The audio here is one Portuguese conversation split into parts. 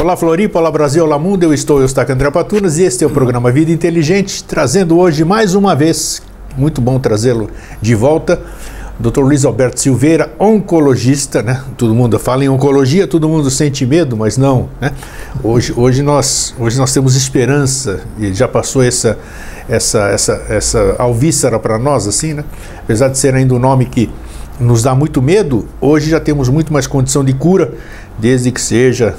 Olá Floripa, olá Brasil, olá mundo, eu estou Eustáquio André Patunas e este é o programa Vida Inteligente, trazendo hoje mais uma vez, muito bom trazê-lo de volta, Dr. Luiz Alberto Silveira, oncologista, né? Todo mundo fala em oncologia, todo mundo sente medo, mas não, né? Hoje nós temos esperança e já passou essa alvíssara para nós, assim, né? Apesar de ser ainda um nome que nos dá muito medo, hoje já temos muito mais condição de cura, desde que seja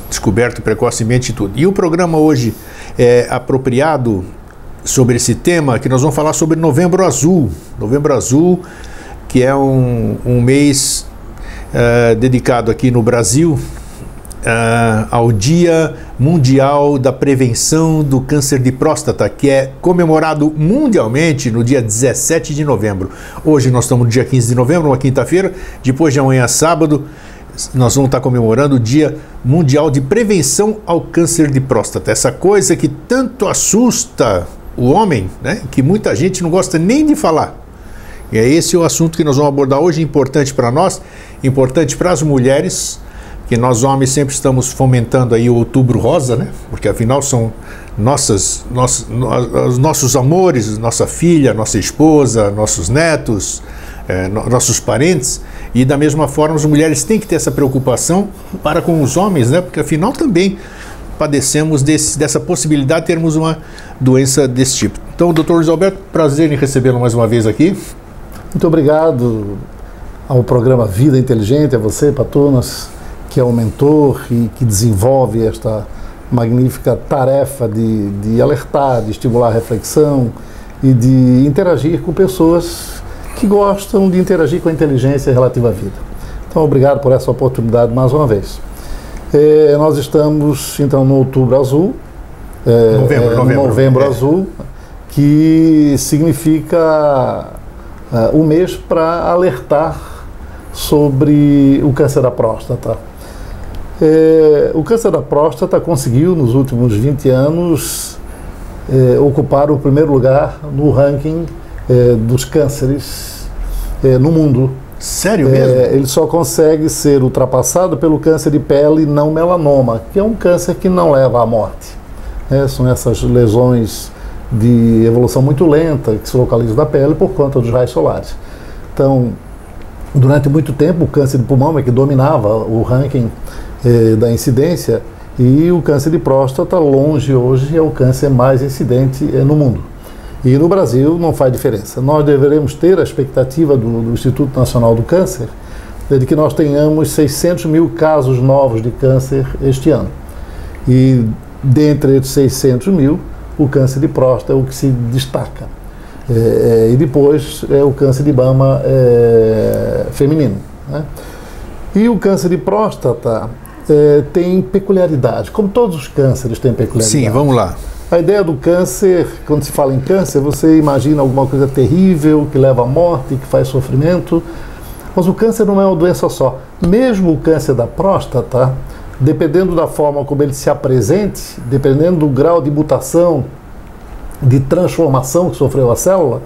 descoberto precocemente tudo. E o programa hoje é apropriado sobre esse tema, que nós vamos falar sobre Novembro Azul. Novembro Azul, que é um mês dedicado aqui no Brasil ao Dia Mundial da Prevenção do Câncer de Próstata, que é comemorado mundialmente no dia 17 de novembro. Hoje nós estamos no dia 15 de novembro, uma quinta-feira, depois de amanhã, sábado, nós vamos estar comemorando o Dia Mundial de Prevenção ao Câncer de Próstata. Essa coisa que tanto assusta o homem, né, que muita gente não gosta nem de falar. E é esse o assunto que nós vamos abordar hoje, importante para nós, importante para as mulheres, que nós homens sempre estamos fomentando aí o Outubro Rosa, né, porque afinal são nossos amores, nossa filha, nossa esposa, nossos netos, nossos parentes, e da mesma forma as mulheres têm que ter essa preocupação para com os homens, né? Porque afinal também padecemos dessa possibilidade de termos uma doença desse tipo. Então, doutor Luiz Alberto, prazer em recebê-lo mais uma vez aqui. Muito obrigado ao programa Vida Inteligente, a você, Patunas, que é o mentor e que desenvolve esta magnífica tarefa de alertar, de estimular a reflexão e de interagir com pessoas que gostam de interagir com a inteligência relativa à vida. Então, obrigado por essa oportunidade mais uma vez. Nós estamos, então, no Outubro Azul, Novembro Azul, que significa o mês para alertar sobre o câncer da próstata. O câncer da próstata conseguiu, nos últimos 20 anos, ocupar o primeiro lugar no ranking dos cânceres no mundo. Sério mesmo? Ele só consegue ser ultrapassado pelo câncer de pele não melanoma, que é um câncer que não leva à morte. São essas lesões de evolução muito lenta que se localizam na pele por conta dos raios solares. Então, durante muito tempo, o câncer de pulmão é que dominava o ranking da incidência, e o câncer de próstata, longe hoje, é o câncer mais incidente no mundo. E no Brasil não faz diferença. Nós deveremos ter a expectativa do Instituto Nacional do Câncer de que nós tenhamos 600 mil casos novos de câncer este ano. E dentre esses 600 mil, o câncer de próstata é o que se destaca. E depois é o câncer de mama feminino, né? E o câncer de próstata tem peculiaridades, como todos os cânceres têm peculiaridades. Sim, vamos lá. A ideia do câncer, quando se fala em câncer, você imagina alguma coisa terrível, que leva à morte, que faz sofrimento, mas o câncer não é uma doença só. Mesmo o câncer da próstata, dependendo da forma como ele se apresente, dependendo do grau de mutação, de transformação que sofreu a célula,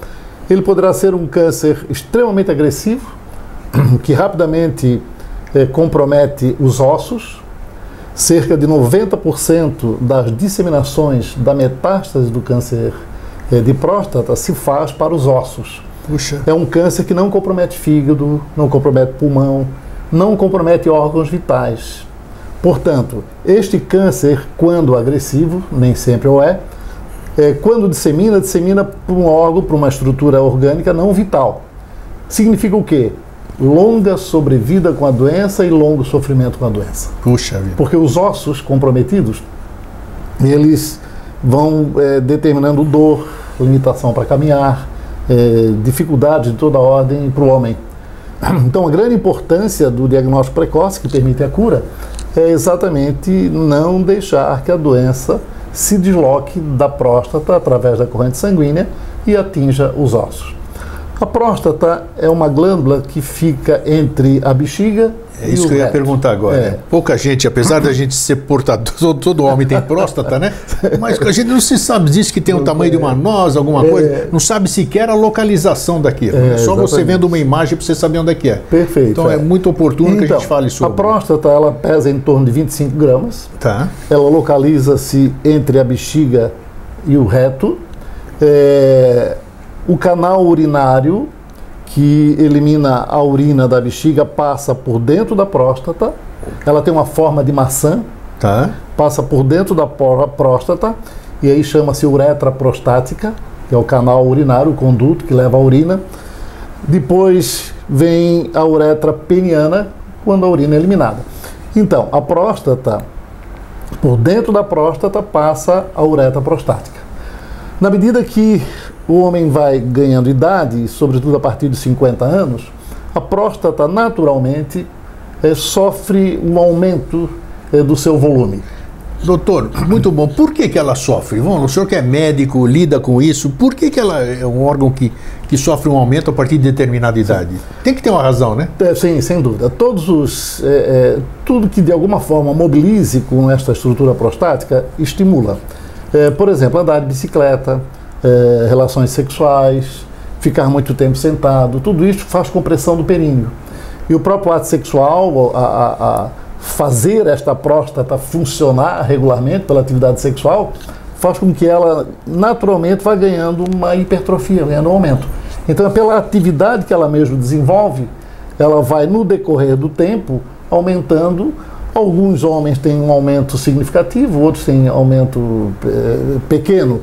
ele poderá ser um câncer extremamente agressivo, que rapidamente compromete os ossos. Cerca de 90% das disseminações da metástase do câncer de próstata se faz para os ossos. Puxa. É um câncer que não compromete fígado, não compromete pulmão, não compromete órgãos vitais. Portanto, este câncer, quando agressivo, nem sempre o quando dissemina para um órgão, para uma estrutura orgânica não vital. Significa o quê? Longa sobrevida com a doença e longo sofrimento com a doença. Puxa vida. Porque os ossos comprometidos, eles vão determinando dor, limitação para caminhar, dificuldades de toda ordem para o homem. Então, a grande importância do diagnóstico precoce, que permite a cura, é exatamente não deixar que a doença se desloque da próstata através da corrente sanguínea e atinja os ossos. A próstata é uma glândula que fica entre a bexiga É isso que eu ia perguntar agora. Né? Pouca gente, apesar da gente ser portador, todo homem tem próstata, né? Mas a gente não se sabe, diz que tem o tamanho de uma noz, alguma coisa, não sabe sequer a localização daquilo. Só exatamente. Você vendo uma imagem para você saber onde é que é. Perfeito. Então é muito oportuno que a gente fale sobre. A próstata, ela pesa em torno de 25 gramas. Tá. Ela localiza-se entre a bexiga e o reto. O canal urinário, que elimina a urina da bexiga, passa por dentro da próstata. Ela tem uma forma de maçã, passa por dentro da próstata, e aí chama-se uretra prostática, que é o canal urinário, o conduto que leva a urina. Depois vem a uretra peniana, quando a urina é eliminada. Então, a próstata, por dentro da próstata, passa a uretra prostática. Na medida que o homem vai ganhando idade, sobretudo a partir de 50 anos, a próstata naturalmente sofre um aumento do seu volume. Doutor, muito bom. Por que ela sofre? O senhor que é médico, lida com isso, por que ela é um órgão que sofre um aumento a partir de determinada idade? Tem que ter uma razão, né? Sim, sem dúvida. Tudo que de alguma forma mobilize com esta estrutura prostática estimula. Por exemplo, andar de bicicleta, relações sexuais, ficar muito tempo sentado, tudo isso faz compressão do períneo. E o próprio ato sexual, fazer esta próstata funcionar regularmente pela atividade sexual, faz com que ela naturalmente vá ganhando uma hipertrofia, ganhando um aumento. Então, pela atividade que ela mesma desenvolve, ela vai, no decorrer do tempo, aumentando. Alguns homens têm um aumento significativo, outros têm aumento pequeno.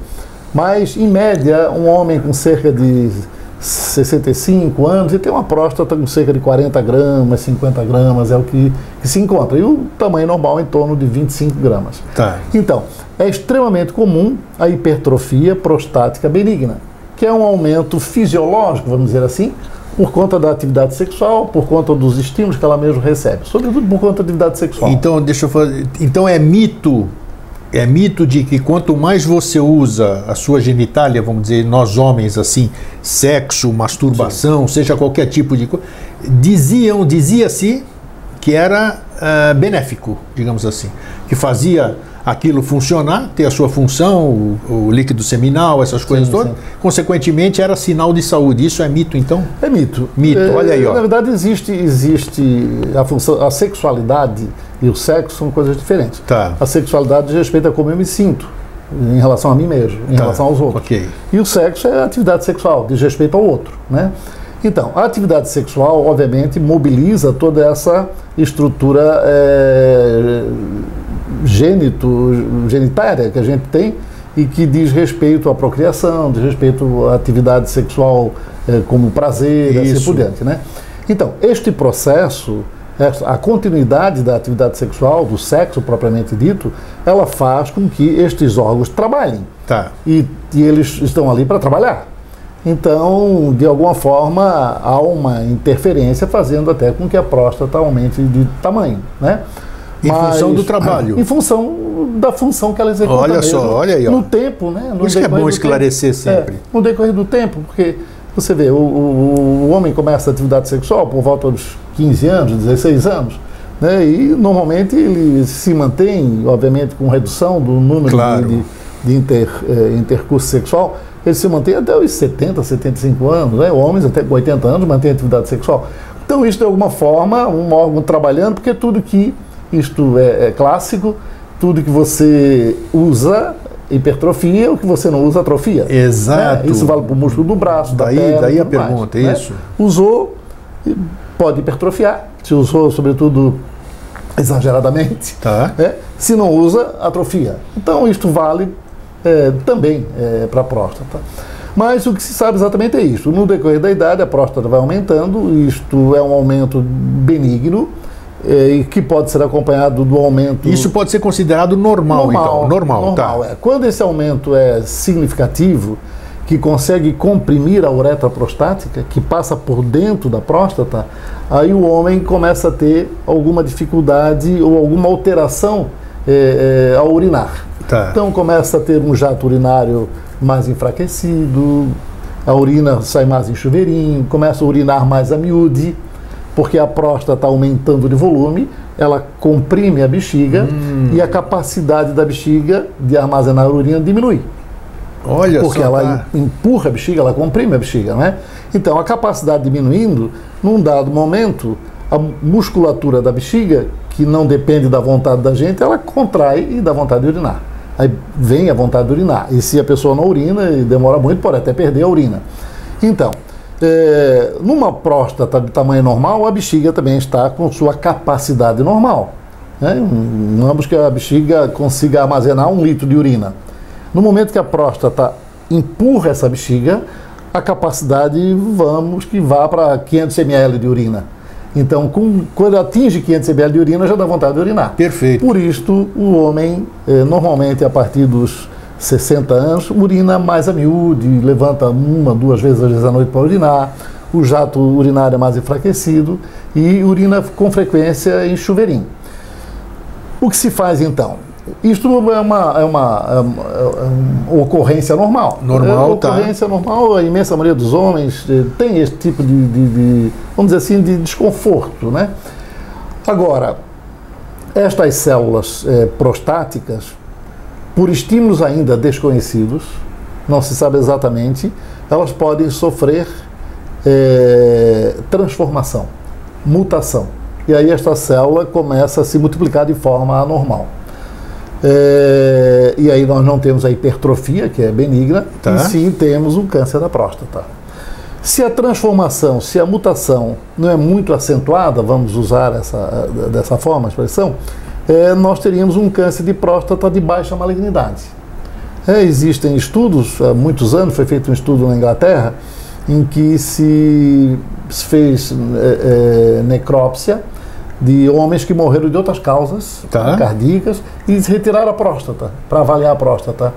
Mas, em média, um homem com cerca de 65 anos, ele tem uma próstata com cerca de 40 gramas, 50 gramas, é o que se encontra. E o tamanho normal é em torno de 25 gramas. Então, é extremamente comum a hipertrofia prostática benigna, que é um aumento fisiológico, vamos dizer assim, por conta da atividade sexual, por conta dos estímulos que ela mesma recebe, sobretudo por conta da atividade sexual. Então, deixa eu fazer. Então é mito de que quanto mais você usa a sua genitália, vamos dizer, nós homens assim, sexo, masturbação, sim, seja qualquer tipo de coisa, dizia-se que era benéfico, digamos assim, que fazia aquilo funcionar, ter a sua função, o líquido seminal, essas coisas todas, consequentemente era sinal de saúde. Isso é mito, então? É mito. Mito, olha aí, ó. Na verdade, existe a função, a sexualidade e o sexo são coisas diferentes. A sexualidade diz respeito a como eu me sinto em relação a mim mesmo, em relação aos outros. E o sexo é a atividade sexual, diz respeito ao outro, né? Então, a atividade sexual, obviamente, mobiliza toda essa estrutura genitária que a gente tem e que diz respeito à procriação, diz respeito à atividade sexual como prazer, e assim por diante, né? Então, este processo, a continuidade da atividade sexual, do sexo propriamente dito, ela faz com que estes órgãos trabalhem. E eles estão ali para trabalhar. Então, de alguma forma, há uma interferência fazendo até com que a próstata aumente de tamanho, né? Em função do trabalho. Em função da função que ela executa. Olha só, olha aí. Ó. No tempo, né? Por isso que é bom esclarecer sempre. No decorrer do tempo, porque você vê, o homem começa a atividade sexual por volta dos 15 anos, 16 anos, né? E normalmente ele se mantém, obviamente, com redução do número de intercurso sexual, ele se mantém até os 70, 75 anos, né? Homens até 80 anos mantêm atividade sexual. Então, isso de alguma forma, um órgão trabalhando, porque tudo que isto é clássico, tudo que você usa hipertrofia, o que você não usa atrofia. Exato. Né? Isso vale para o músculo do braço, da perna. Daí a pergunta, mais, isso. Né? Usou, pode hipertrofiar. Se usou, sobretudo, exageradamente. Né? Se não usa, atrofia. Então, isto vale também para a próstata. Mas o que se sabe exatamente é isso. No decorrer da idade, a próstata vai aumentando. Isto é um aumento benigno, e que pode ser acompanhado do aumento... Isso pode ser considerado normal, então? Normal. Quando esse aumento é significativo, que consegue comprimir a uretra prostática, que passa por dentro da próstata, aí o homem começa a ter alguma dificuldade ou alguma alteração ao urinar. Então começa a ter um jato urinário mais enfraquecido, a urina sai mais em chuveirinho, começa a urinar mais a miúde, porque a próstata está aumentando de volume, ela comprime a bexiga e a capacidade da bexiga de armazenar a urina diminui. Olha porque só, ela empurra a bexiga, ela comprime a bexiga, não é? Então, a capacidade diminuindo, num dado momento, a musculatura da bexiga, que não depende da vontade da gente, ela contrai e dá vontade de urinar. Aí vem a vontade de urinar. E se a pessoa não urina e demora muito, pode até perder a urina. Então, numa próstata de tamanho normal, a bexiga também está com sua capacidade normal. Né? Vamos que a bexiga consiga armazenar 1 litro de urina. No momento que a próstata empurra essa bexiga, a capacidade, vamos que vá para 500 ml de urina. Então, quando atinge 500 ml de urina, já dá vontade de urinar. Perfeito. Por isto, o homem, normalmente, a partir dos 60 anos, urina mais a miúde, levanta 1, 2 vezes à noite para urinar, o jato urinário é mais enfraquecido e urina com frequência em chuveirinho. O que se faz, então? Isto é uma ocorrência normal. Normal, ocorrência normal, a imensa maioria dos homens tem esse tipo de vamos dizer assim, de desconforto, né? Agora, estas células prostáticas, por estímulos ainda desconhecidos, não se sabe exatamente, elas podem sofrer transformação, mutação. E aí esta célula começa a se multiplicar de forma anormal. E aí nós não temos a hipertrofia, que é benigna, e sim temos um câncer da próstata. Se a transformação, se a mutação não é muito acentuada, vamos usar dessa forma a expressão, nós teríamos um câncer de próstata de baixa malignidade. Existem estudos, há muitos anos foi feito um estudo na Inglaterra, em que se fez necrópsia de homens que morreram de outras causas cardíacas e retiraram a próstata, para avaliar a próstata.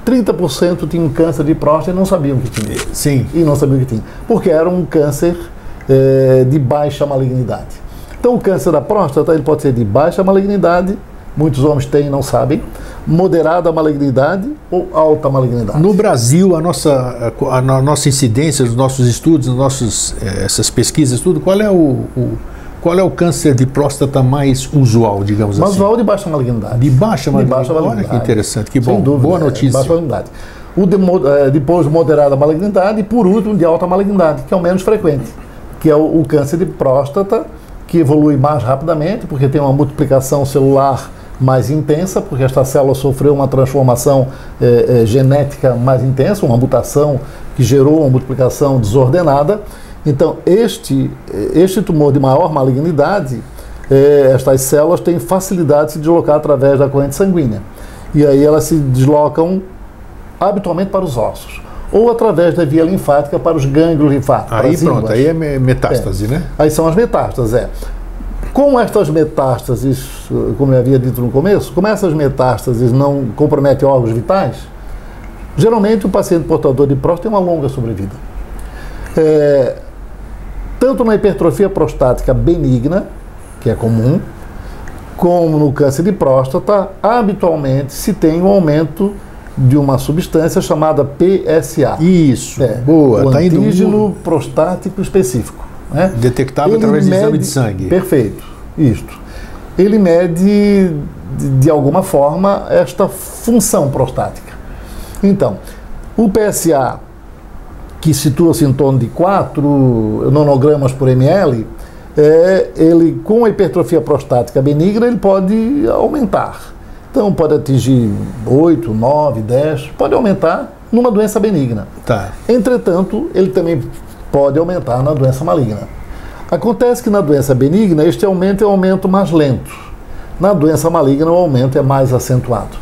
30% tinham câncer de próstata e não sabiam que tinha. Sim. E não sabiam que tinha. Porque era um câncer de baixa malignidade. Então, o câncer da próstata ele pode ser de baixa malignidade, muitos homens têm e não sabem, moderada malignidade ou alta malignidade. No Brasil, a nossa incidência, os nossos estudos, essas pesquisas, tudo, qual é o câncer de próstata mais usual, digamos assim? Mais usual de baixa malignidade. De baixa malignidade. De baixa malignidade. Olha que interessante, que bom. Sem dúvida, boa notícia. Baixa malignidade. Depois moderada malignidade e por último de alta malignidade, que é o menos frequente, que é o câncer de próstata, que evolui mais rapidamente, porque tem uma multiplicação celular mais intensa, porque esta célula sofreu uma transformação genética mais intensa, uma mutação que gerou uma multiplicação desordenada. Então, este tumor de maior malignidade, estas células têm facilidade de se deslocar através da corrente sanguínea. E aí elas se deslocam habitualmente para os ossos, ou através da via linfática para os gânglios linfáticos. Aí pronto, aí é metástase, né? Aí são as metástases, Com estas metástases, como eu havia dito no começo, como essas metástases não comprometem órgãos vitais, geralmente o paciente portador de próstata tem uma longa sobrevida. Tanto na hipertrofia prostática benigna, que é comum, como no câncer de próstata, habitualmente se tem um aumento de uma substância chamada PSA. Isso, boa. O antígeno prostático específico. Né? Detectável através de exame de sangue. Perfeito, isto. Ele mede, de alguma forma, esta função prostática. Então, o PSA, que situa-se em torno de 4 nanogramas por ml, ele, com a hipertrofia prostática benigna, ele pode aumentar. Então, pode atingir 8, 9, 10, pode aumentar numa doença benigna. Entretanto, ele também pode aumentar na doença maligna. Acontece que na doença benigna, este aumento é um aumento mais lento. Na doença maligna, o aumento é mais acentuado.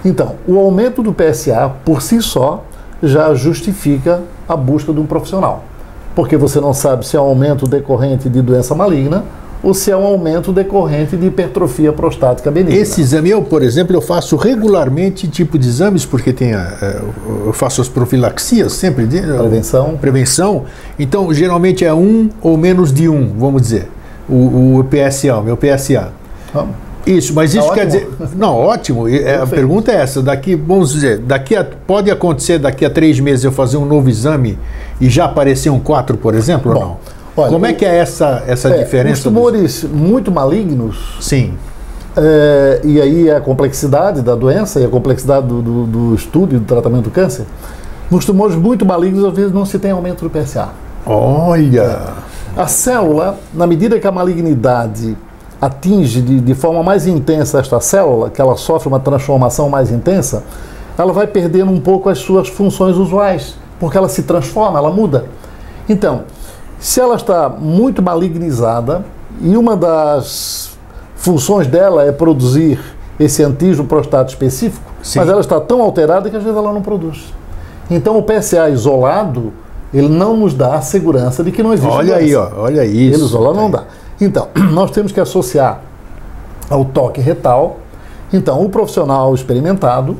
Então, o aumento do PSA, por si só, já justifica a busca de um profissional. Porque você não sabe se é um aumento decorrente de doença maligna ou se é um aumento decorrente de hipertrofia prostática benigna. Esse exame, por exemplo, eu faço regularmente tipo de exames, porque eu faço as profilaxias sempre. Prevenção. Então, geralmente é 1 ou menos de 1, vamos dizer, o PSA, o meu PSA. Isso, mas isso quer dizer... Não, ótimo. A pergunta é essa. Vamos dizer, pode acontecer daqui a 3 meses eu fazer um novo exame e já aparecer um 4, por exemplo, ou não? Olha, como é que é essa diferença? Os tumores muito malignos... Sim. E aí a complexidade da doença e a complexidade do estudo e do tratamento do câncer. Nos tumores muito malignos, às vezes, não se tem aumento do PSA. Olha! A célula, na medida que a malignidade atinge de forma mais intensa esta célula, que ela sofre uma transformação mais intensa, ela vai perdendo um pouco as suas funções usuais, porque ela se transforma, ela muda. Então, se ela está muito malignizada, e uma das funções dela é produzir esse antígeno prostático específico, sim, mas ela está tão alterada que às vezes ela não produz. Então o PSA isolado, ele não nos dá a segurança de que não existe doença. Olha aí, ó, olha isso. Ele isolado não dá. Então, nós temos que associar ao toque retal. Então, o profissional experimentado,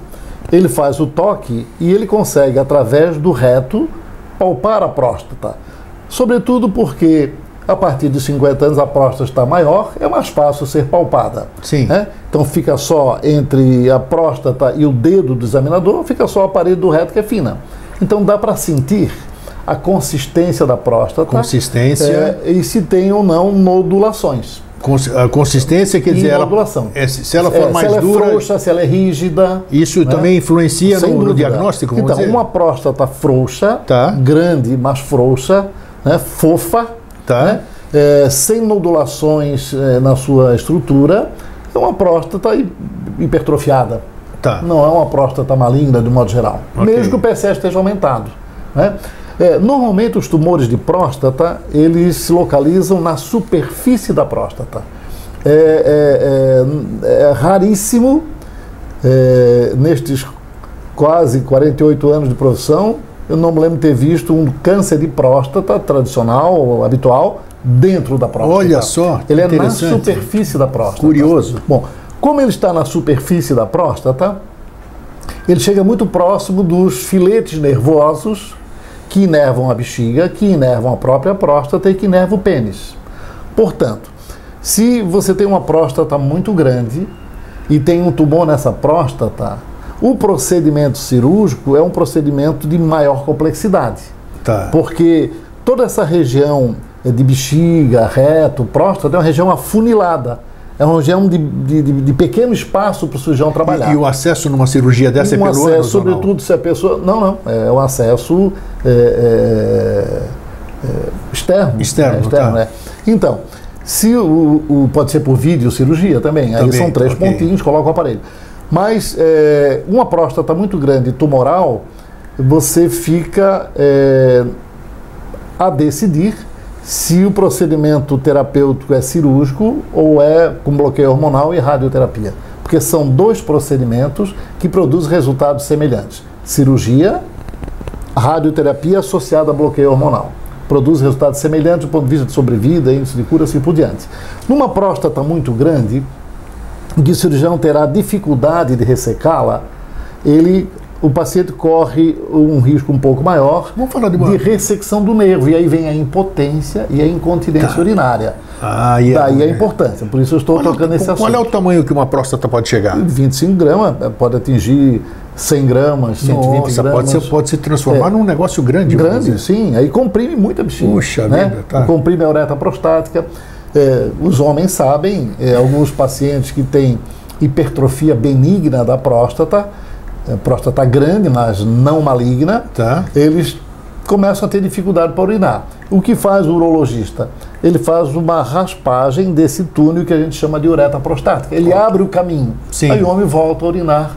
ele faz o toque e ele consegue, através do reto, palpar a próstata. Sobretudo porque, a partir de 50 anos, a próstata está maior, é mais fácil ser palpada. Sim. Né? Então, fica só entre a próstata e o dedo do examinador, fica só a parede do reto que é fina. Então, dá para sentir a consistência da próstata. Consistência. E se tem ou não nodulações. A consistência quer dizer, se ela for mais dura... Se ela é frouxa, se ela é rígida. Isso, né, também influencia no diagnóstico? Então, uma próstata frouxa, grande, mas frouxa, né, fofa, né, sem nodulações na sua estrutura, é uma próstata hipertrofiada. Não é uma próstata maligna, de modo geral. Mesmo que o PSA esteja aumentado. Né? Normalmente os tumores de próstata, eles se localizam na superfície da próstata. É raríssimo, nestes quase 48 anos de profissão, eu não me lembro de ter visto um câncer de próstata tradicional, habitual, dentro da próstata. Olha só, ele é na superfície da próstata. Curioso. Bom, como ele está na superfície da próstata, ele chega muito próximo dos filetes nervosos que inervam a bexiga, que inervam a própria próstata e que inervam o pênis. Portanto, se você tem uma próstata muito grande e tem um tumor nessa próstata, o procedimento cirúrgico é um procedimento de maior complexidade. Porque toda essa região de bexiga, reto, próstata é uma região afunilada. É uma região de pequeno espaço para o cirurgião trabalhar. E o acesso numa cirurgia dessa é pelo ânus? Acesso, sobretudo, se a pessoa... Não. É um acesso externo. Externo, né? Então, se pode ser por videocirurgia também. Aí são 3 pontinhos, coloca o aparelho. Mas uma próstata muito grande, tumoral, você fica a decidir se o procedimento terapêutico é cirúrgico ou é com bloqueio hormonal e radioterapia. Porque são 2 procedimentos que produzem resultados semelhantes. Cirurgia, radioterapia associada a bloqueio hormonal. Produz resultados semelhantes do ponto de vista de sobrevida, índice de cura, assim por diante. Numa próstata muito grande, que o cirurgião terá dificuldade de ressecá-la, o paciente corre um risco um pouco maior de ressecção do nervo. E aí vem a impotência e a incontinência urinária. Daí a importância. Por isso eu estou tocando nesse assunto. Qual é o tamanho que uma próstata pode chegar? 25 gramas, pode atingir 100 gramas, 120 gramas. Pode se transformar num negócio grande. Grande, sim. Aí comprime muita bexiga. Puxa vida, comprime a uretra prostática. Os homens sabem, alguns pacientes que têm hipertrofia benigna da próstata grande, mas não maligna, eles começam a ter dificuldade para urinar. O que faz o urologista? Ele faz uma raspagem desse túnel que a gente chama de uretra prostática. Ele abre o caminho. Sim. Aí o homem volta a urinar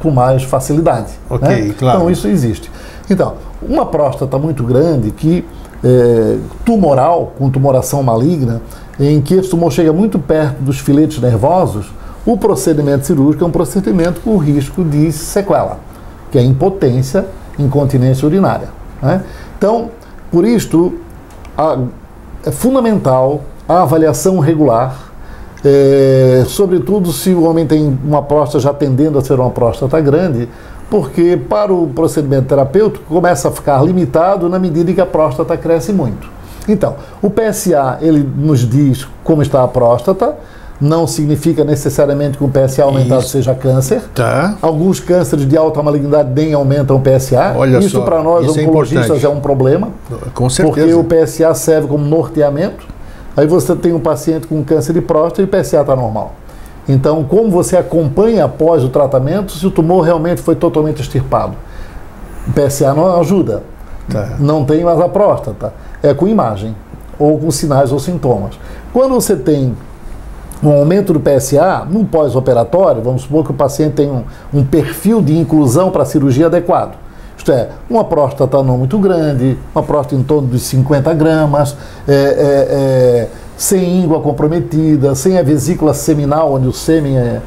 com mais facilidade. Né? Claro. Então isso existe. Então, uma próstata muito grande que tumoral, com tumoração maligna, em que esse tumor chega muito perto dos filetes nervosos, o procedimento cirúrgico é um procedimento com risco de sequela, que é impotência, incontinência urinária. Né? Então, por isto, é fundamental a avaliação regular, sobretudo se o homem tem uma próstata já tendendo a ser uma próstata grande, porque para o procedimento terapêutico começa a ficar limitado na medida em que a próstata cresce muito. Então, o PSA, ele nos diz como está a próstata, não significa necessariamente que o PSA aumentado seja câncer. Tá. Alguns cânceres de alta malignidade nem aumentam o PSA. Olha isso só, para nós oncologistas é um problema. Com certeza. Porque o PSA serve como norteamento. Aí você tem um paciente com câncer de próstata e o PSA está normal. Então, como você acompanha após o tratamento, se o tumor realmente foi totalmente extirpado? O PSA não ajuda. Tá. Não tem mais a próstata. É com imagem, ou com sinais ou sintomas. Quando você tem um aumento do PSA, no pós-operatório, vamos supor que o paciente tem um perfil de inclusão para a cirurgia adequado. Isto é, uma próstata não muito grande, uma próstata em torno de 50 gramas, sem íngua comprometida, sem a vesícula seminal, onde o sêmen é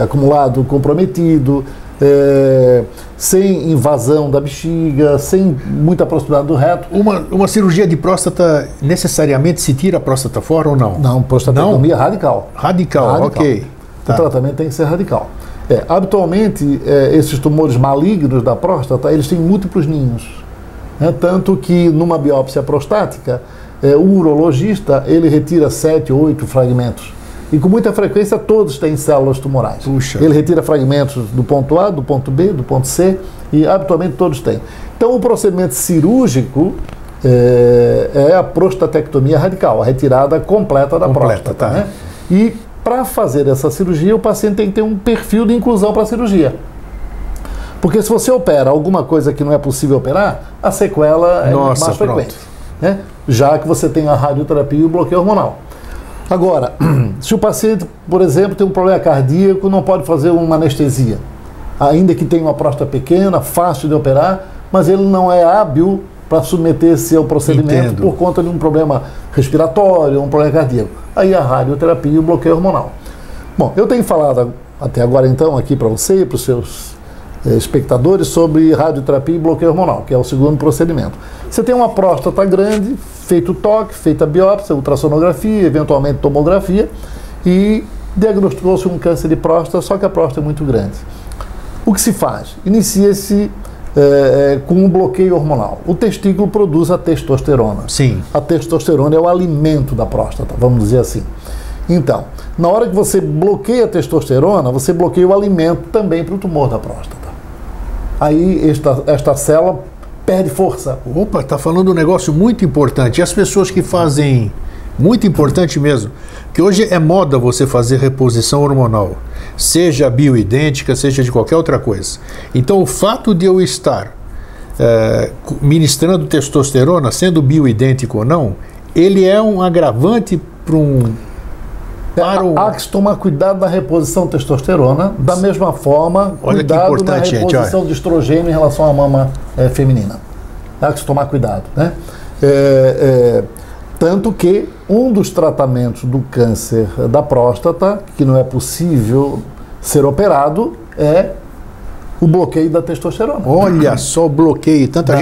acumulado comprometido, sem invasão da bexiga, sem muita proximidade do reto. Uma cirurgia de próstata, necessariamente se tira a próstata fora ou não? Não, prostatectomia radical. Radical, ok. O tratamento tem que ser radical. Habitualmente, esses tumores malignos da próstata, eles têm múltiplos ninhos. Tanto que numa biópsia prostática, o urologista, ele retira 7 ou 8 fragmentos. E com muita frequência todos têm células tumorais. Puxa. Ele retira fragmentos do ponto A, do ponto B, do ponto C, e habitualmente todos têm. Então o procedimento cirúrgico é a prostatectomia radical, a retirada completa da próstata. Tá. Né? E para fazer essa cirurgia, o paciente tem que ter um perfil de inclusão para a cirurgia. Porque se você opera alguma coisa que não é possível operar, a sequela é mais frequente. Né? Já que você tem a radioterapia e o bloqueio hormonal. Agora, se o paciente, por exemplo, tem um problema cardíaco, não pode fazer uma anestesia, ainda que tenha uma próstata pequena, fácil de operar, mas ele não é hábil para submeter-se ao procedimento por conta de um problema respiratório, um problema cardíaco. Aí a radioterapia e o bloqueio hormonal. Bom, eu tenho falado até agora então aqui para você e para os seus espectadores sobre radioterapia e bloqueio hormonal, que é o segundo procedimento. Você tem uma próstata grande, feito o toque, feita a biópsia, ultrassonografia, eventualmente tomografia, e diagnosticou-se um câncer de próstata, só que a próstata é muito grande. O que se faz? Inicia-se com um bloqueio hormonal. O testículo produz a testosterona. Sim. A testosterona é o alimento da próstata, vamos dizer assim. Então, na hora que você bloqueia a testosterona, você bloqueia o alimento também para o tumor da próstata. Aí esta célula perde força. Opa, está falando um negócio muito importante. E as pessoas que fazem, muito importante mesmo, que hoje é moda você fazer reposição hormonal, seja bioidêntica, seja de qualquer outra coisa. Então, o fato de eu estar ministrando testosterona, sendo bioidêntico ou não, ele é um agravante para um... Há que tomar cuidado na reposição de testosterona, da mesma forma, cuidado na reposição de estrogênio em relação à mama feminina. Há que tomar cuidado, né? Tanto que um dos tratamentos do câncer da próstata, que não é possível ser operado, é o bloqueio da testosterona. Olha só o bloqueio. Tanta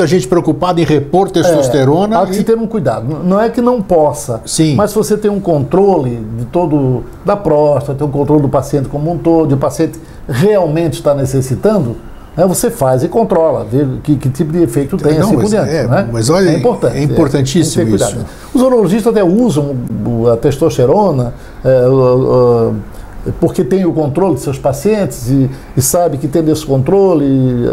gente preocupada em repor testosterona. Há que se ter um cuidado. Não é que não possa. Sim. Mas se você tem um controle da próstata, tem um controle do paciente como um todo, o paciente realmente está necessitando, você faz e controla, vê que tipo de efeito tem, assim por diante. Né? Mas olha, é importante. É importantíssimo isso. Os urologistas até usam a testosterona, porque tem o controle de seus pacientes e sabe que tendo esse controle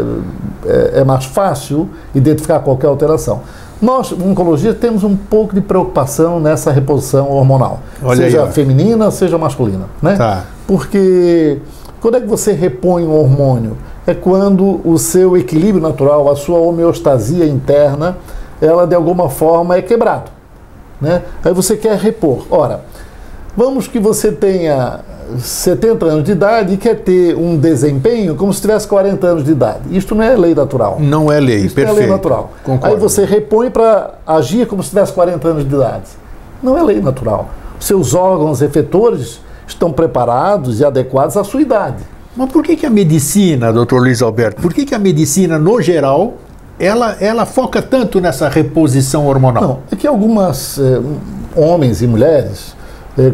é mais fácil identificar qualquer alteração. Nós, oncologistas, temos um pouco de preocupação nessa reposição hormonal, seja feminina, seja masculina. Né? Tá. Porque quando é que você repõe um hormônio? É quando o seu equilíbrio natural, a sua homeostasia interna, ela de alguma forma é quebrada. Né? Aí você quer repor. Ora, vamos que você tenha 70 anos de idade e quer ter um desempenho como se tivesse 40 anos de idade. Isto não é lei natural. Não é lei, Isto perfeito. Não é lei natural. Concordo. Aí você repõe para agir como se tivesse 40 anos de idade. Não é lei natural. Seus órgãos efetores estão preparados e adequados à sua idade. Mas por que a medicina, doutor Luiz Alberto, por que a medicina, no geral, ela foca tanto nessa reposição hormonal? Não, é que algumas homens e mulheres,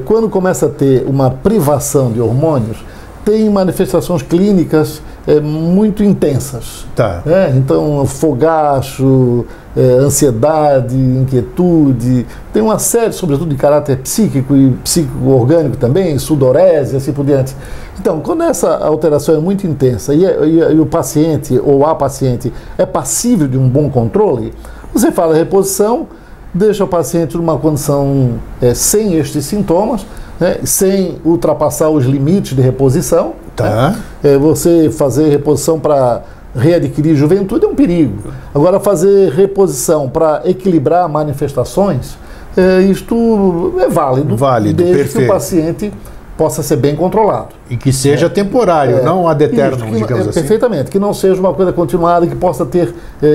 quando começa a ter uma privação de hormônios, tem manifestações clínicas muito intensas. Tá. Então, fogacho, ansiedade, inquietude, tem uma série, sobretudo de caráter psíquico e psíquico-orgânico também, sudorese e assim por diante. Então, quando essa alteração é muito intensa e o paciente ou a paciente é passível de um bom controle, você fala reposição, deixa o paciente numa condição sem estes sintomas, né, sem ultrapassar os limites de reposição. Tá. Né? Você fazer reposição para readquirir juventude é um perigo. Agora, fazer reposição para equilibrar manifestações, isto é válido, desde perfeito. que o paciente possa ser bem controlado. E que seja temporário, não ad eternum, digamos assim. Perfeitamente, que não seja uma coisa continuada, que possa ter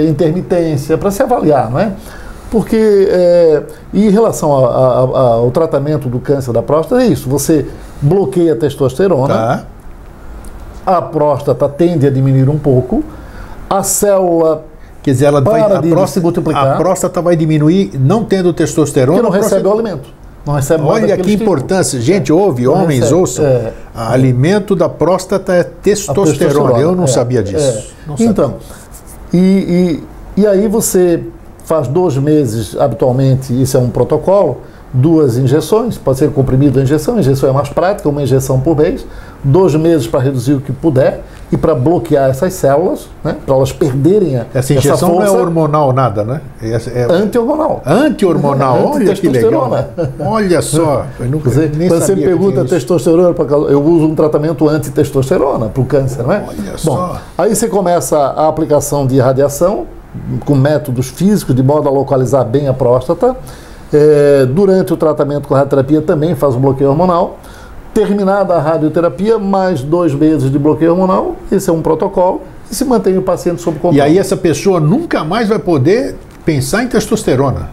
intermitência, para se avaliar, não é? Porque, em relação ao tratamento do câncer da próstata, é isso, você bloqueia a testosterona, Tá. a próstata tende a diminuir um pouco, a célula Quer dizer, se multiplicar. a próstata vai diminuir não tendo testosterona. Porque não recebe o alimento. Não recebe mais Olha aquele que estímulo. importância. Gente, ouve, homens, recebe. ouçam. Alimento da próstata é testosterona. Eu não sabia disso. Não sabia. Então, e aí você faz 2 meses, habitualmente, isso é um protocolo, 2 injeções, pode ser comprimido a injeção é mais prática, uma injeção por mês, 2 meses para reduzir o que puder e para bloquear essas células, né, para elas perderem essa injeção força. Não é hormonal nada, né? Anti-hormonal. Anti-hormonal, olha que legal. Olha só, eu nunca nem quando você sabia pergunta testosterona, eu uso um tratamento anti-testosterona para o câncer, não é? Olha só. Bom, aí você começa a aplicação de radiação com métodos físicos, de modo a localizar bem a próstata. Durante o tratamento com radioterapia também faz um bloqueio hormonal. Terminada a radioterapia, mais 2 meses de bloqueio hormonal, esse é um protocolo, e se mantém o paciente sob controle. E aí essa pessoa nunca mais vai poder pensar em testosterona.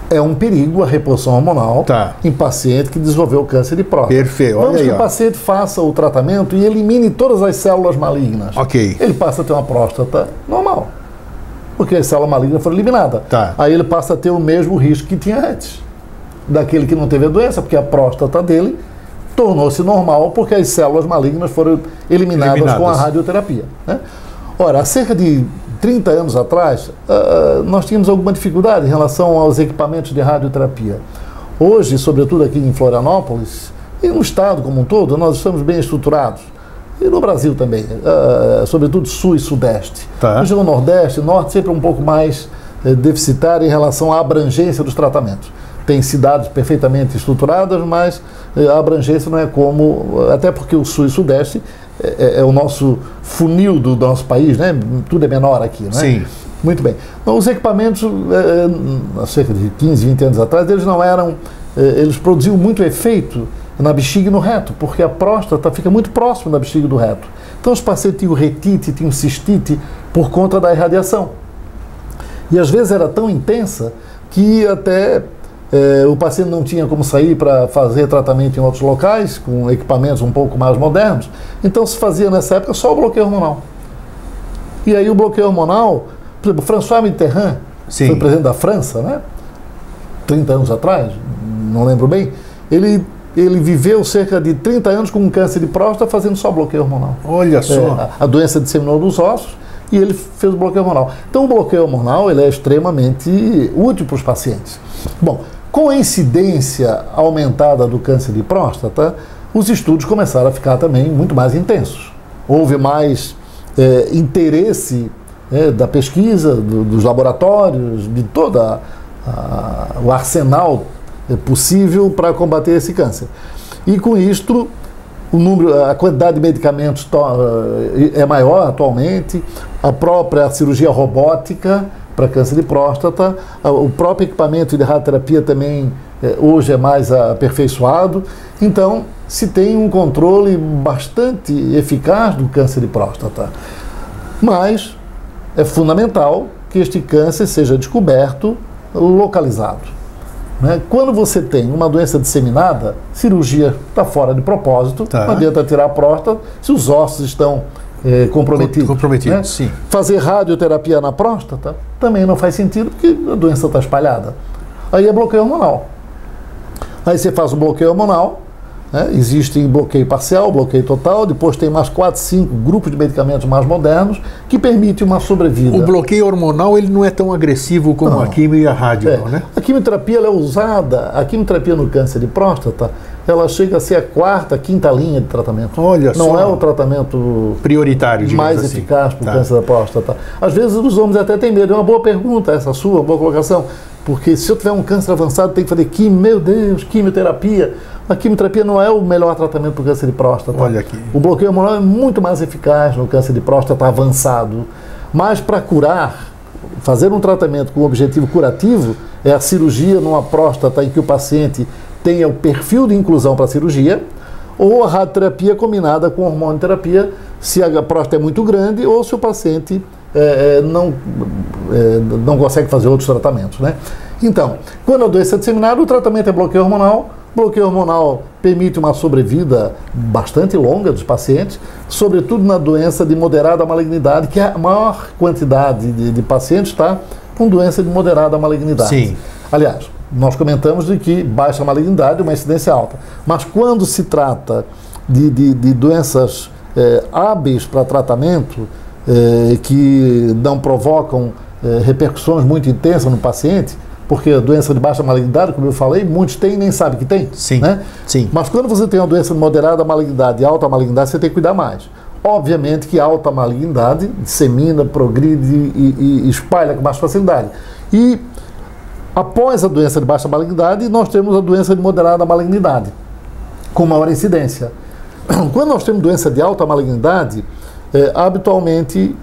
É um perigo a reposição hormonal em paciente que desenvolveu câncer de próstata. Perfeito. Vamos que o paciente faça o tratamento e elimine todas as células malignas. Ok. Ele passa a ter uma próstata normal, porque as células malignas foram eliminadas. Tá. Aí ele passa a ter o mesmo risco que tinha antes, daquele que não teve a doença, porque a próstata dele tornou-se normal porque as células malignas foram eliminadas com a radioterapia. Né? Ora, há cerca de 30 anos atrás, nós tínhamos alguma dificuldade em relação aos equipamentos de radioterapia. Hoje, sobretudo aqui em Florianópolis, e no estado como um todo, nós estamos bem estruturados. E no Brasil também, sobretudo sul e sudeste. Tá. No Nordeste, norte, sempre um pouco mais deficitário em relação à abrangência dos tratamentos. Tem cidades perfeitamente estruturadas, mas a abrangência não é como... Até porque o sul e sudeste é o nosso funil do nosso país, né? Tudo é menor aqui, né? Sim. Muito bem. Então, os equipamentos, há cerca de 15, 20 anos atrás, eles não eram... Eles produziam muito efeito na bexiga e no reto, porque a próstata fica muito próxima da bexiga e do reto. Então, os pacientes tinham retite, tinham cistite por conta da irradiação. E às vezes era tão intensa que até o paciente não tinha como sair para fazer tratamento em outros locais, com equipamentos um pouco mais modernos. Então se fazia nessa época só o bloqueio hormonal. E aí o bloqueio hormonal, por exemplo, François Mitterrand, foi presidente da França, né? 30 anos atrás, não lembro bem, ele viveu cerca de 30 anos com um câncer de próstata fazendo só bloqueio hormonal. Olha só. A doença disseminou dos ossos e ele fez o bloqueio hormonal. Então o bloqueio hormonal ele é extremamente útil para os pacientes. Bom, com a incidência aumentada do câncer de próstata, os estudos começaram a ficar também muito mais intensos. Houve mais interesse da pesquisa, dos laboratórios, de todo o arsenal possível para combater esse câncer. E com isto, a quantidade de medicamentos é maior atualmente, a própria cirurgia robótica para câncer de próstata, o próprio equipamento de radioterapia também hoje é mais aperfeiçoado. Então, se tem um controle bastante eficaz do câncer de próstata. Mas é fundamental que este câncer seja descoberto, localizado. Né? Quando você tem uma doença disseminada, cirurgia está fora de propósito, não adianta tirar a próstata se os ossos estão comprometidos. Né? Sim. Fazer radioterapia na próstata também não faz sentido porque a doença está espalhada. Aí é bloqueio hormonal. Aí você faz o bloqueio hormonal, né? Existe bloqueio parcial, bloqueio total, depois tem mais 4, 5 grupos de medicamentos mais modernos que permitem uma sobrevida. O bloqueio hormonal ele não é tão agressivo como a quimio e a rádio, né? A quimioterapia ela é usada, a quimioterapia no câncer de próstata, ela chega a ser a 4ª, 5ª linha de tratamento. Olha só. Não é o tratamento prioritário, mais assim, eficaz para o câncer da próstata. Às vezes os homens até têm medo. É uma boa pergunta essa sua, uma boa colocação. Porque se eu tiver um câncer avançado, tem que fazer meu Deus, quimioterapia. A quimioterapia não é o melhor tratamento para o câncer de próstata. Olha aqui. O bloqueio hormonal é muito mais eficaz no câncer de próstata avançado. Mas para curar, fazer um tratamento com objetivo curativo, é a cirurgia numa próstata em que o paciente tenha o perfil de inclusão para a cirurgia, ou a radioterapia combinada com hormonioterapia, se a próstata é muito grande ou se o paciente não consegue fazer outros tratamentos, né? Então, quando a doença é disseminada, o tratamento é bloqueio hormonal. Bloqueio hormonal permite uma sobrevida bastante longa dos pacientes, sobretudo na doença de moderada malignidade, que a maior quantidade de pacientes está com doença de moderada malignidade. Sim. Aliás, nós comentamos de que baixa malignidade é uma incidência alta, mas quando se trata de doenças hábeis para tratamento, que não provocam repercussões muito intensas no paciente, porque a doença de baixa malignidade, como eu falei, muitos têm e nem sabem que tem. Sim, né? sim. Mas quando você tem uma doença de moderada malignidade e alta malignidade, você tem que cuidar mais. Obviamente que a alta malignidade dissemina, progride e espalha com mais facilidade. E após a doença de baixa malignidade, nós temos a doença de moderada malignidade, com maior incidência. Quando nós temos doença de alta malignidade, habitualmente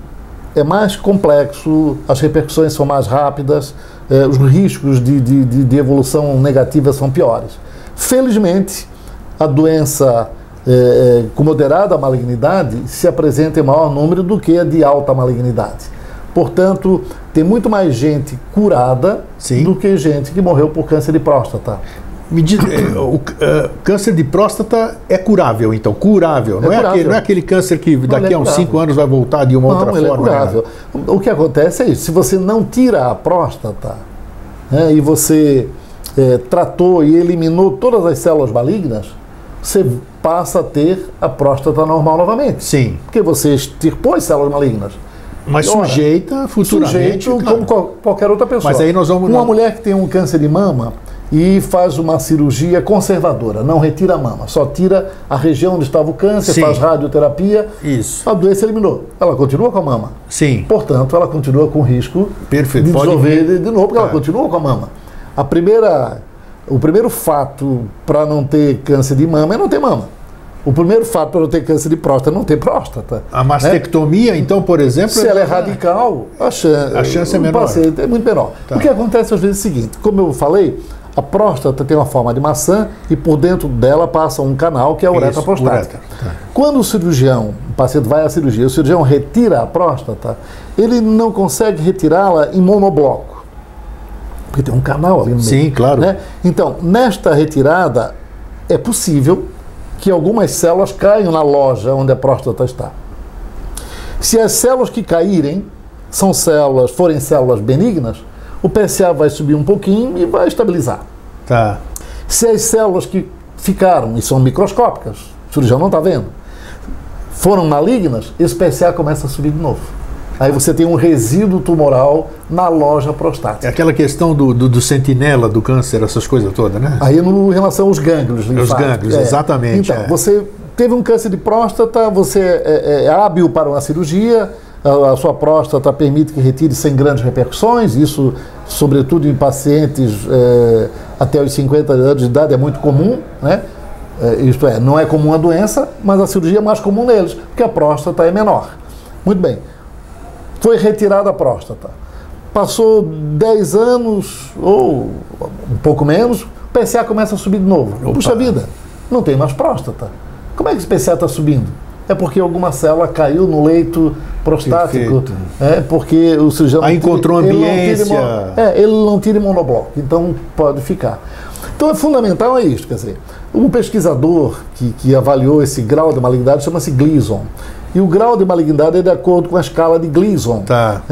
é mais complexo, as repercussões são mais rápidas, os riscos de evolução negativa são piores. Felizmente, a doença com moderada malignidade se apresenta em maior número do que a de alta malignidade. Portanto, tem muito mais gente curada do que gente que morreu por câncer de próstata. Me diz, o câncer de próstata é curável, então? Curável. Não é aquele câncer que daqui a uns 5 anos vai voltar de uma outra forma. Não, ele é curável. Né? O que acontece é isso. Se você não tira a próstata, né, e você tratou e eliminou todas as células malignas, você passa a ter a próstata normal novamente. Sim. Porque você extirpou as células malignas. Mas sujeita futuramente, como qualquer outra pessoa. Mas aí nós vamos... Uma mulher que tem um câncer de mama e faz uma cirurgia conservadora, não retira a mama, só tira a região onde estava o câncer, faz radioterapia, a doença eliminou. Ela continua com a mama. Sim. Portanto, ela continua com risco de desenvolver de novo, porque ela continua com a mama. O primeiro fato para não ter câncer de mama é não ter mama. O primeiro fato para não ter câncer de próstata é não ter próstata. A mastectomia, então, por exemplo... Se ela é radical, a chance é menor. É muito menor. O que acontece às vezes é o seguinte, como eu falei, a próstata tem uma forma de maçã e por dentro dela passa um canal que é a uretra prostática. Quando o paciente vai à cirurgia, o cirurgião retira a próstata, ele não consegue retirá-la em monobloco. Porque tem um canal ali no meio. Sim, claro. Né? Então, nesta retirada, é possível que algumas células caiam na loja onde a próstata está. Se as células que caírem forem células benignas, o PSA vai subir um pouquinho e vai estabilizar. Tá. Se as células que ficaram, e são microscópicas, o cirurgião não está vendo, foram malignas, esse PSA começa a subir de novo. Aí você tem um resíduo tumoral na loja prostática. É aquela questão do sentinela do câncer, essas coisas todas, né? Aí em relação aos gânglios linfáticos. Os gânglios, exatamente. Então, você teve um câncer de próstata, você é hábil para uma cirurgia, a sua próstata permite que retire sem grandes repercussões, isso, sobretudo em pacientes até os 50 anos de idade, é muito comum, né? Isto é, não é comum a doença, mas a cirurgia é mais comum neles, porque a próstata é menor. Muito bem. Foi retirada a próstata. Passou 10 anos, ou um pouco menos, o PSA começa a subir de novo. Opa. Puxa vida, não tem mais próstata. Como é que esse PSA está subindo? É porque alguma célula caiu no leito prostático. Porque o cirurgião... Aí encontrou ambiência. Ele não tira em monobloco, então pode ficar. Então é fundamental isso, quer dizer, um pesquisador que avaliou esse grau de malignidade chama-se Gleason. E o grau de malignidade é de acordo com a escala de Gleason. Tá.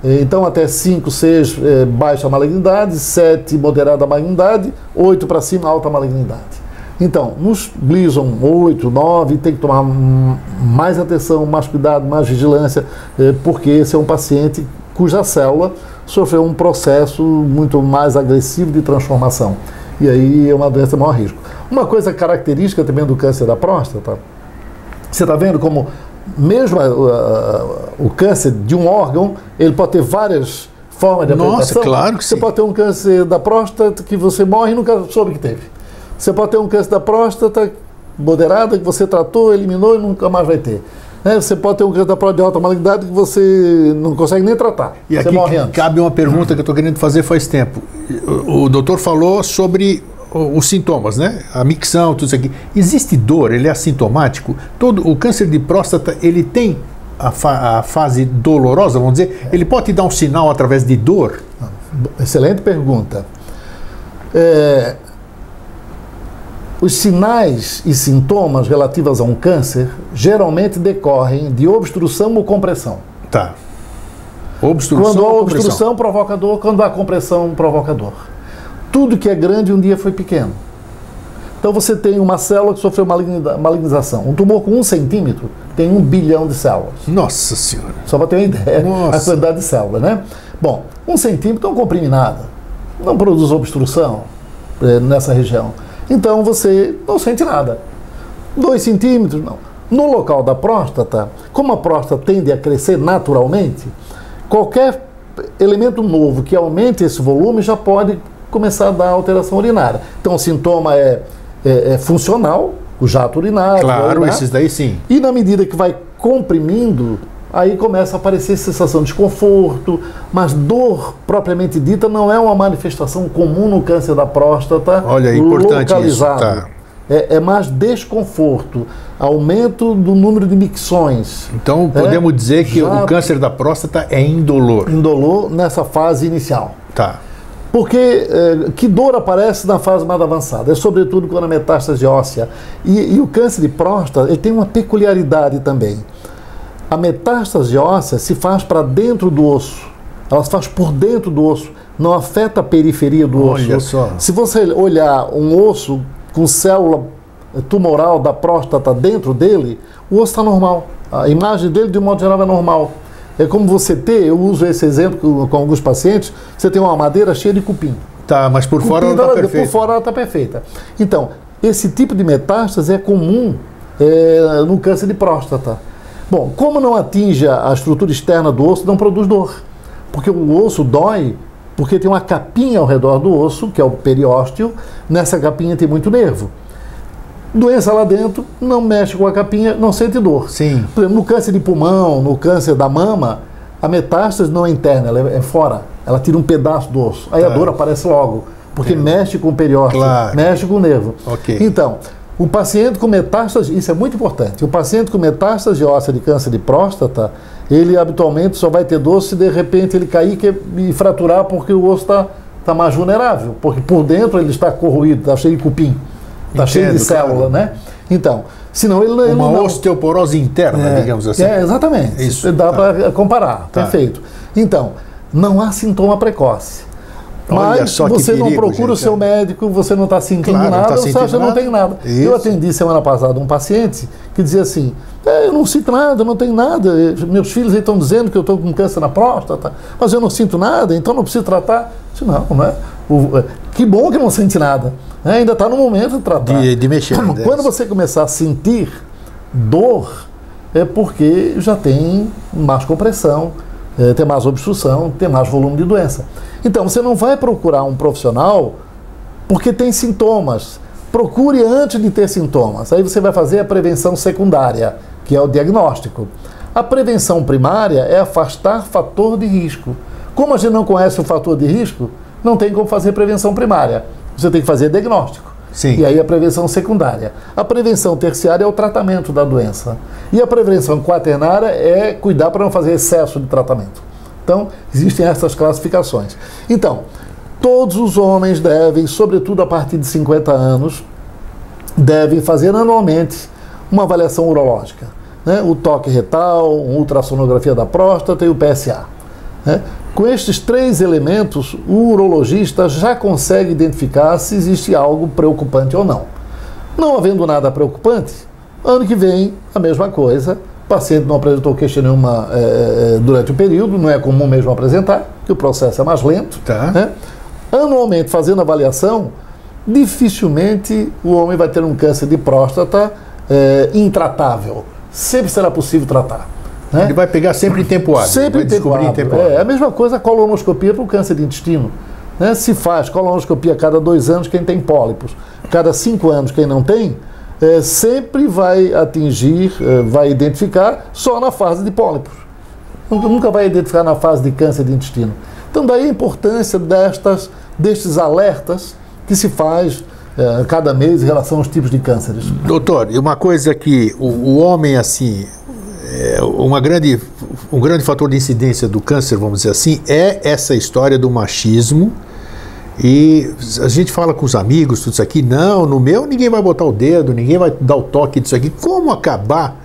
Então até 5, 6 baixa malignidade, 7 moderada malignidade, 8 para cima alta malignidade. Então, nos Gleason 8, 9, tem que tomar mais atenção, mais cuidado, mais vigilância, porque esse é um paciente cuja célula sofreu um processo muito mais agressivo de transformação. E aí é uma doença de maior risco. Uma coisa característica também do câncer da próstata, você está vendo como mesmo o câncer de um órgão, ele pode ter várias formas de apresentação. Nossa, claro que sim. Você pode ter um câncer da próstata que você morre e nunca soube que teve. Você pode ter um câncer da próstata moderada que você tratou, eliminou e nunca mais vai ter. Você pode ter um câncer da próstata de alta malignidade que você não consegue nem tratar. E você aqui morre antes. Cabe uma pergunta que eu estou querendo fazer faz tempo. O doutor falou sobre os sintomas, né? A micção, tudo isso aqui. Existe dor? Ele é assintomático? O câncer de próstata, ele tem a fase dolorosa, vamos dizer? Ele pode te dar um sinal através de dor? Excelente pergunta. Os sinais e sintomas relativos a um câncer geralmente decorrem de obstrução ou compressão. Tá. Obstrução quando há ou obstrução provoca dor, quando há compressão provoca dor. Tudo que é grande um dia foi pequeno. Então você tem uma célula que sofreu malignização. Um tumor com 1 centímetro tem 1 bilhão de células. Nossa Senhora. Só para ter uma ideia da quantidade de células, né? Bom, 1 centímetro não comprime nada. Não produz obstrução nessa região. Então você não sente nada. 2 centímetros, não. No local da próstata, como a próstata tende a crescer naturalmente, qualquer elemento novo que aumente esse volume já pode começar a dar alteração urinária. Então o sintoma é funcional, o jato urinário. Claro, esses daí sim. E na medida que vai comprimindo, aí começa a aparecer sensação de desconforto, mas dor propriamente dita não é uma manifestação comum no câncer da próstata. Olha, é importante localizado. Isso, tá. É mais desconforto, aumento do número de micções. Então podemos dizer que o câncer da próstata é indolor. Indolor nessa fase inicial. Tá. Porque que dor aparece na fase mais avançada? É sobretudo quando a metástase óssea. E o câncer de próstata ele tem uma peculiaridade também. A metástase óssea se faz para dentro do osso. Ela se faz por dentro do osso. Não afeta a periferia do osso. Olha só. Se você olhar um osso com célula tumoral da próstata dentro dele, o osso está normal. A imagem dele, de um modo geral, é normal. É como você ter, eu uso esse exemplo com alguns pacientes, você tem uma madeira cheia de cupim. Tá, mas por fora ela está perfeita. Por fora ela está perfeita. Então, esse tipo de metástase é comum no câncer de próstata. Bom, como não atinge a estrutura externa do osso, não produz dor. Porque o osso dói, porque tem uma capinha ao redor do osso, que é o periósteo, nessa capinha tem muito nervo. Doença lá dentro, não mexe com a capinha, não sente dor. Sim. Por exemplo, no câncer de pulmão, no câncer da mama, a metástase não é interna, ela é fora. Ela tira um pedaço do osso. Aí a dor aparece logo, porque mexe com o periósteo, mexe com o nervo. Okay. Então, o paciente com metástase, isso é muito importante, o paciente com metástase óssea de câncer de próstata, ele habitualmente só vai ter dor se de repente ele cair e fraturar porque o osso está mais vulnerável, porque por dentro ele está corroído, está cheio de cupim. Está cheio de célula, né? Então, senão ele uma osteoporose interna, digamos assim. Exatamente. Isso. Dá para comparar. Perfeito. Então, não há sintoma precoce. Mas você não procura o seu médico, você não está sentindo nada, você acha que não tem nada. Isso. Eu atendi semana passada um paciente que dizia assim, eu não sinto nada, não tenho nada, meus filhos estão dizendo que eu estou com câncer na próstata, mas eu não sinto nada, então não preciso tratar. Eu disse, não, não é? Que bom que não sente nada. Ainda está no momento de tratar. De mexer. Quando você começar a sentir dor, é porque já tem mais compressão, tem mais obstrução, tem mais volume de doença. Então, você não vai procurar um profissional porque tem sintomas. Procure antes de ter sintomas. Aí você vai fazer a prevenção secundária, que é o diagnóstico. A prevenção primária é afastar fator de risco. Como a gente não conhece o fator de risco, não tem como fazer prevenção primária. Você tem que fazer diagnóstico. Sim. E aí a prevenção secundária. A prevenção terciária é o tratamento da doença. E a prevenção quaternária é cuidar para não fazer excesso de tratamento. Então, existem essas classificações. Então, todos os homens devem, sobretudo a partir de 50 anos, devem fazer anualmente uma avaliação urológica. Né? O toque retal, uma ultrassonografia da próstata e o PSA. Né? Com estes 3 elementos, o urologista já consegue identificar se existe algo preocupante ou não. Não havendo nada preocupante, ano que vem, a mesma coisa. O paciente não apresentou queixa nenhuma durante o período, não é comum mesmo apresentar, porque o processo é mais lento. Tá. Né? Anualmente, fazendo avaliação, dificilmente o homem vai ter um câncer de próstata intratável. Sempre será possível tratar. Né? Ele vai pegar sempre em tempo hábil. Sempre vai descobrir em tempo hábil. É a mesma coisa a colonoscopia para o câncer de intestino. Né? Se faz colonoscopia a cada 2 anos quem tem pólipos, cada 5 anos quem não tem, sempre vai atingir, vai identificar só na fase de pólipos. Nunca vai identificar na fase de câncer de intestino. Então daí a importância destes alertas que se faz cada mês em relação aos tipos de cânceres. Doutor, e uma coisa que o homem, assim, um grande fator de incidência do câncer, vamos dizer assim, é essa história do machismo. E a gente fala com os amigos, tudo isso aqui, não, no meu ninguém vai botar o dedo, ninguém vai dar o toque disso aqui. Como acabar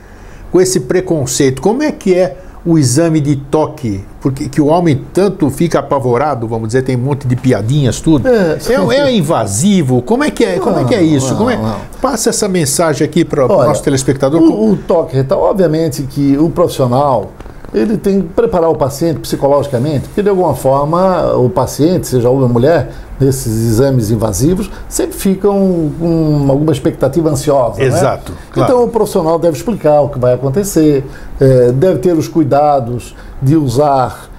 com esse preconceito? Como é que é o exame de toque? Porque que o homem tanto fica apavorado, vamos dizer, tem um monte de piadinhas, tudo. É invasivo? Como é que é, isso? Passa essa mensagem aqui para o nosso telespectador. O toque retal, obviamente que o profissional, ele tem que preparar o paciente psicologicamente, porque de alguma forma o paciente, seja homem ou mulher, nesses exames invasivos, sempre ficam com alguma expectativa ansiosa. Exato. Né? Claro. Então o profissional deve explicar o que vai acontecer, deve ter os cuidados de usar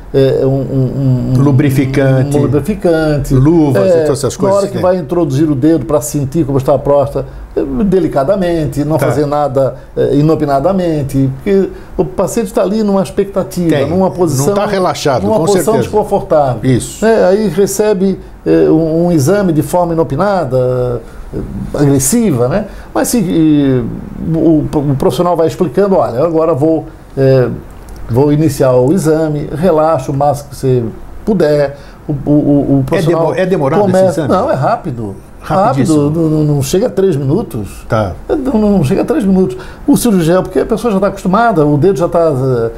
lubrificante, luvas e todas essas coisas. Na hora que vai introduzir o dedo para sentir como está a próstata, delicadamente, não fazer nada inopinadamente, porque o paciente está ali numa expectativa, numa posição... Não está relaxado, numa posição desconfortável. Isso. Aí recebe um exame de forma inopinada, agressiva, né? Mas se o profissional vai explicando, olha, agora vou iniciar o exame, relaxa o máximo que você puder. O profissional é demorado esse exame? Não, é rápido. Rápido, não chega a 3 minutos. Tá. Não chega a 3 minutos. O cirurgião, porque a pessoa já está acostumada, o dedo já está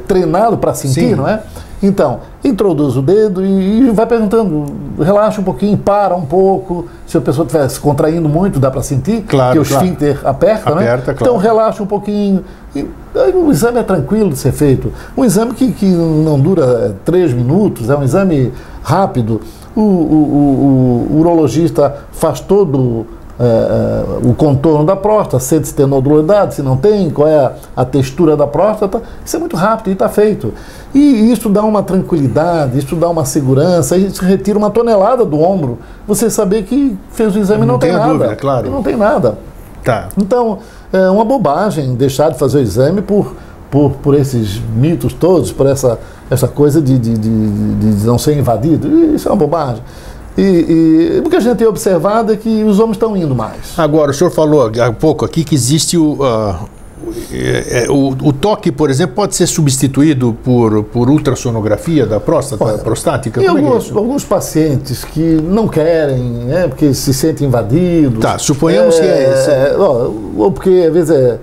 treinado para sentir, não é? Então, introduz o dedo e vai perguntando, relaxa um pouquinho, para um pouco. Se a pessoa estiver se contraindo muito, dá para sentir, que o esfíncter aperta, né? Claro. Então relaxa um pouquinu. Aí o exame é tranquilo de ser feito. Um exame que não dura 3 minutos, é um exame rápido. O urologista faz todo o contorno da próstata, se tem nodularidade, se não tem, qual é a textura da próstata. Isso é muito rápido e está feito. E isso dá uma tranquilidade, isso dá uma segurança, isso retira uma tonelada do ombro. Você saber que fez o exame e não tem nada. Dúvida, claro. E não tem nada. Tá. Então, é uma bobagem deixar de fazer o exame por esses mitos todos, por essa coisa de não ser invadido. Isso é uma bobagem. E o que a gente tem observado é que os homens estão indo mais. Agora, o senhor falou há pouco aqui que existe o toque, por exemplo, pode ser substituído por ultrassonografia da próstata prostática? E alguns pacientes que não querem, porque se sentem invadidos. Tá, suponhamos que ou porque às vezes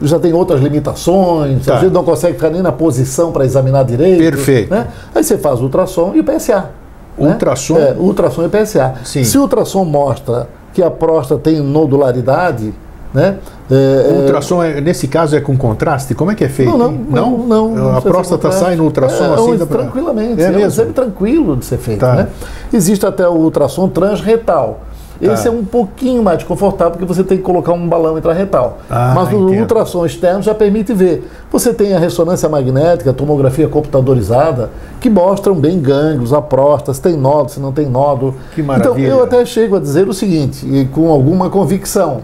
já tem outras limitações, às vezes não consegue ficar nem na posição para examinar direito. Perfeito. Né? Aí você faz o ultrassom e o PSA. Ultrassom? Ultrassom e PSA. Sim. Se o ultrassom mostra que a próstata tem nodularidade, né? O ultrassom, nesse caso, é com contraste? Como é que é feito? Não. A próstata sai no ultrassom assim? Tranquilamente. É um exame tranquilo de ser feito. Tá. Né? Existe até o ultrassom transretal. Esse é um pouquinho mais desconfortável porque você tem que colocar um balão intrarretal. Mas o ultrassom externo já permite ver. Você tem a ressonância magnética, a tomografia computadorizada, que mostram bem gânglios, a próstata, se tem nódulo, se não tem nódulo. Que maravilha. Então eu até chego a dizer o seguinte, e com alguma convicção,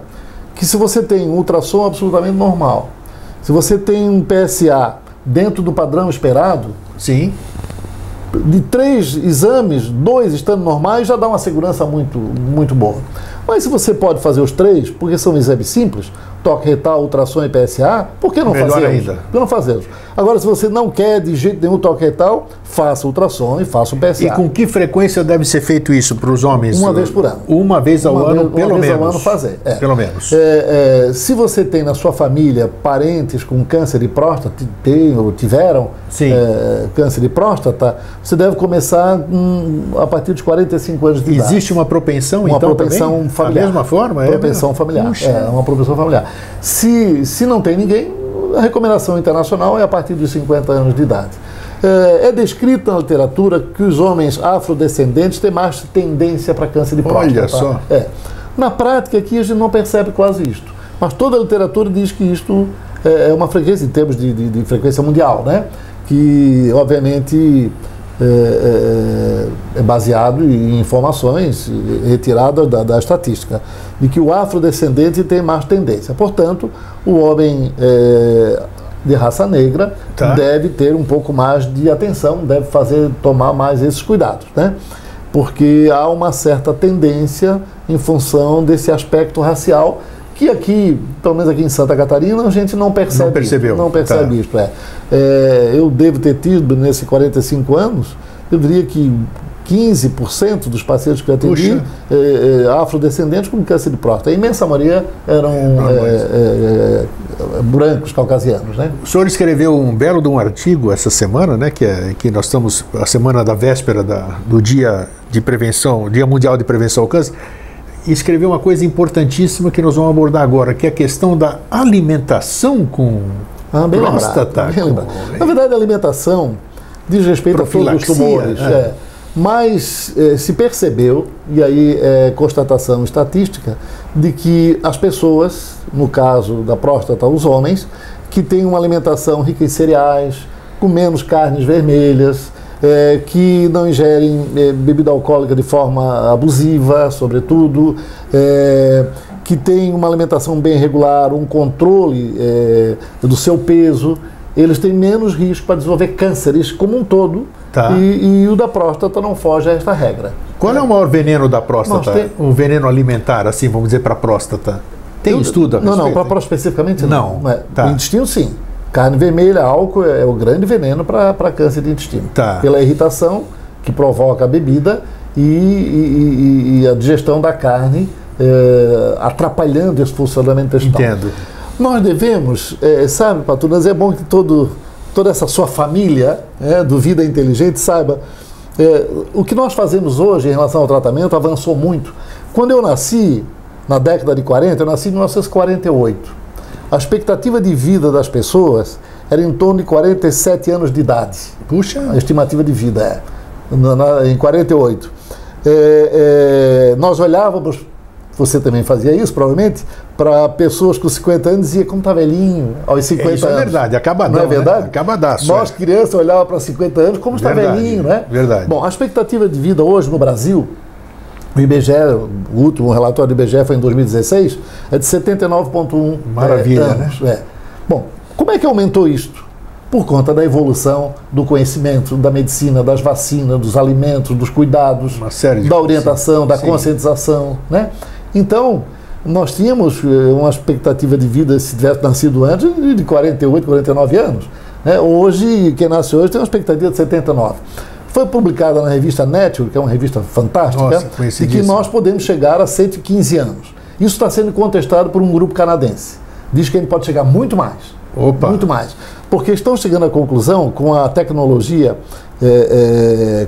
que se você tem um ultrassom absolutamente normal, se você tem um PSA dentro do padrão esperado, sim, de 3 exames, 2 estando normais, já dá uma segurança muito boa. Mas se você pode fazer os 3, porque são exames simples, toque retal, ultrassom e PSA, por que não fazer? Ainda. Por que não fazê-los? Agora, se você não quer de jeito nenhum toque retal, faça ultrassom e faça o PSA. E com que frequência deve ser feito isso para os homens? Uma vez por ano. Uma vez ao ano, pelo menos. Uma vez ao ano fazer. Pelo menos. Se você tem na sua família parentes com câncer de próstata, tem ou tiveram câncer de próstata, você deve começar a partir dos 45 anos de idade. Existe uma propensão, então, propensão também? familiar. Da mesma forma? Propensão familiar. Uma propensão familiar. Se não tem ninguém, a recomendação internacional é a partir dos 50 anos de idade. É descrito na literatura que os homens afrodescendentes têm mais tendência para câncer de próstata. Olha só. Na prática, aqui a gente não percebe quase isto. Mas toda a literatura diz que isto é uma frequência, em termos de frequência mundial, né? Que, obviamente, é baseado em informações retiradas da estatística, de que o afrodescendente tem mais tendência. Portanto, o homem de raça negra deve ter um pouco mais de atenção, deve tomar mais esses cuidados, né? Porque há uma certa tendência em função desse aspecto racial que aqui, pelo menos aqui em Santa Catarina, a gente não percebe. Não percebeu. Não percebe isso. Eu devo ter tido, nesses 45 anos, eu diria que 15% dos pacientes que eu atendi, afrodescendentes com câncer de próstata. A imensa maioria eram brancos, caucasianos, né? O senhor escreveu um belo de um artigo essa semana, né? Que nós estamos, a semana da véspera do Dia de Prevenção, Dia Mundial de Prevenção ao Câncer, e escreveu uma coisa importantíssima que nós vamos abordar agora, que é a questão da alimentação com próstata. Bem lembrado. Na verdade, a alimentação diz respeito a todos os tumores. Mas se percebeu, e aí é constatação estatística, de que as pessoas, no caso da próstata, os homens, que têm uma alimentação rica em cereais, com menos carnes vermelhas, que não ingerem bebida alcoólica de forma abusiva, sobretudo, que têm uma alimentação bem regular, um controle do seu peso, eles têm menos risco para desenvolver cânceres como um todo, e o da próstata não foge a esta regra. Qual é o maior veneno da próstata? O veneno alimentar, assim, vamos dizer, para a próstata? Tem estudo a respeito? Não, para próstata especificamente não. Tá. O intestino, sim. Carne vermelha, álcool é o grande veneno para câncer de intestino. Pela irritação que provoca a bebida e a digestão da carne, atrapalhando esse funcionamento intestinal. Entendo. Nós devemos, sabe, Patunas, é bom que toda essa sua família do Vida Inteligente saiba, o que nós fazemos hoje em relação ao tratamento avançou muito. Quando eu nasci, na década de 40, eu nasci em 1948. A expectativa de vida das pessoas era em torno de 47 anos de idade. Puxa! A estimativa de vida em 48. Nós olhávamos, você também fazia isso, provavelmente, para pessoas com 50 anos e dizia, como está velhinho, aos 50 anos. Isso é verdade, acabadão. Não é verdade? Né? Acabadaço. Nós, crianças, olhávamos para 50 anos, como está velhinho, né? Verdade. Bom, a expectativa de vida hoje no Brasil, o IBGE, o último relatório do IBGE foi em 2016, é de 79,1 Maravilha, anos. Né? Bom, como é que aumentou isto? Por conta da evolução do conhecimento, da medicina, das vacinas, dos alimentos, dos cuidados, da orientação, da conscientização, né? Então, nós tínhamos uma expectativa de vida, se tivesse nascido antes, de 48, 49 anos. Né? Hoje, quem nasce hoje tem uma expectativa de 79. Foi publicada na revista Nature, que é uma revista fantástica, de que nós podemos chegar a 115 anos. Isso está sendo contestado por um grupo canadense. Diz que a gente pode chegar muito mais. Muito mais. Porque estão chegando à conclusão, com a tecnologia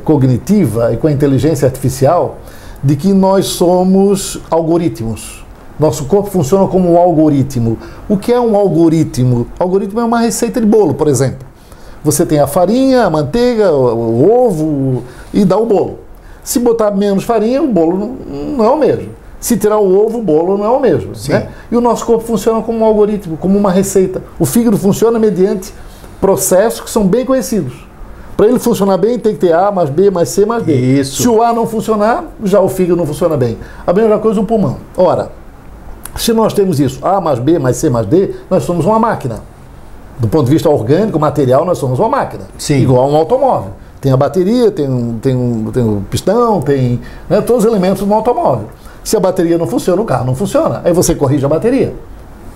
cognitiva e com a inteligência artificial, de que nós somos algoritmos. Nosso corpo funciona como um algoritmo. O que é um algoritmo? O algoritmo é uma receita de bolo, por exemplo. Você tem a farinha, a manteiga, o ovo e dá o bolo. Se botar menos farinha, o bolo não é o mesmo. Se tirar o ovo, o bolo não é o mesmo. Né? E o nosso corpo funciona como um algoritmo, como uma receita. O fígado funciona mediante processos que são bem conhecidos. Para ele funcionar bem, tem que ter A mais B mais C mais D. Isso. Se o A não funcionar, já o fígado não funciona bem. A mesma coisa o pulmão. Ora, se nós temos isso, A mais B mais C mais D, nós somos uma máquina. Do ponto de vista orgânico, material, nós somos uma máquina. Sim. Igual a um automóvel. Tem a bateria, tem o pistão, tem todos os elementos de um automóvel. Se a bateria não funciona, o carro não funciona. Aí você corrige a bateria.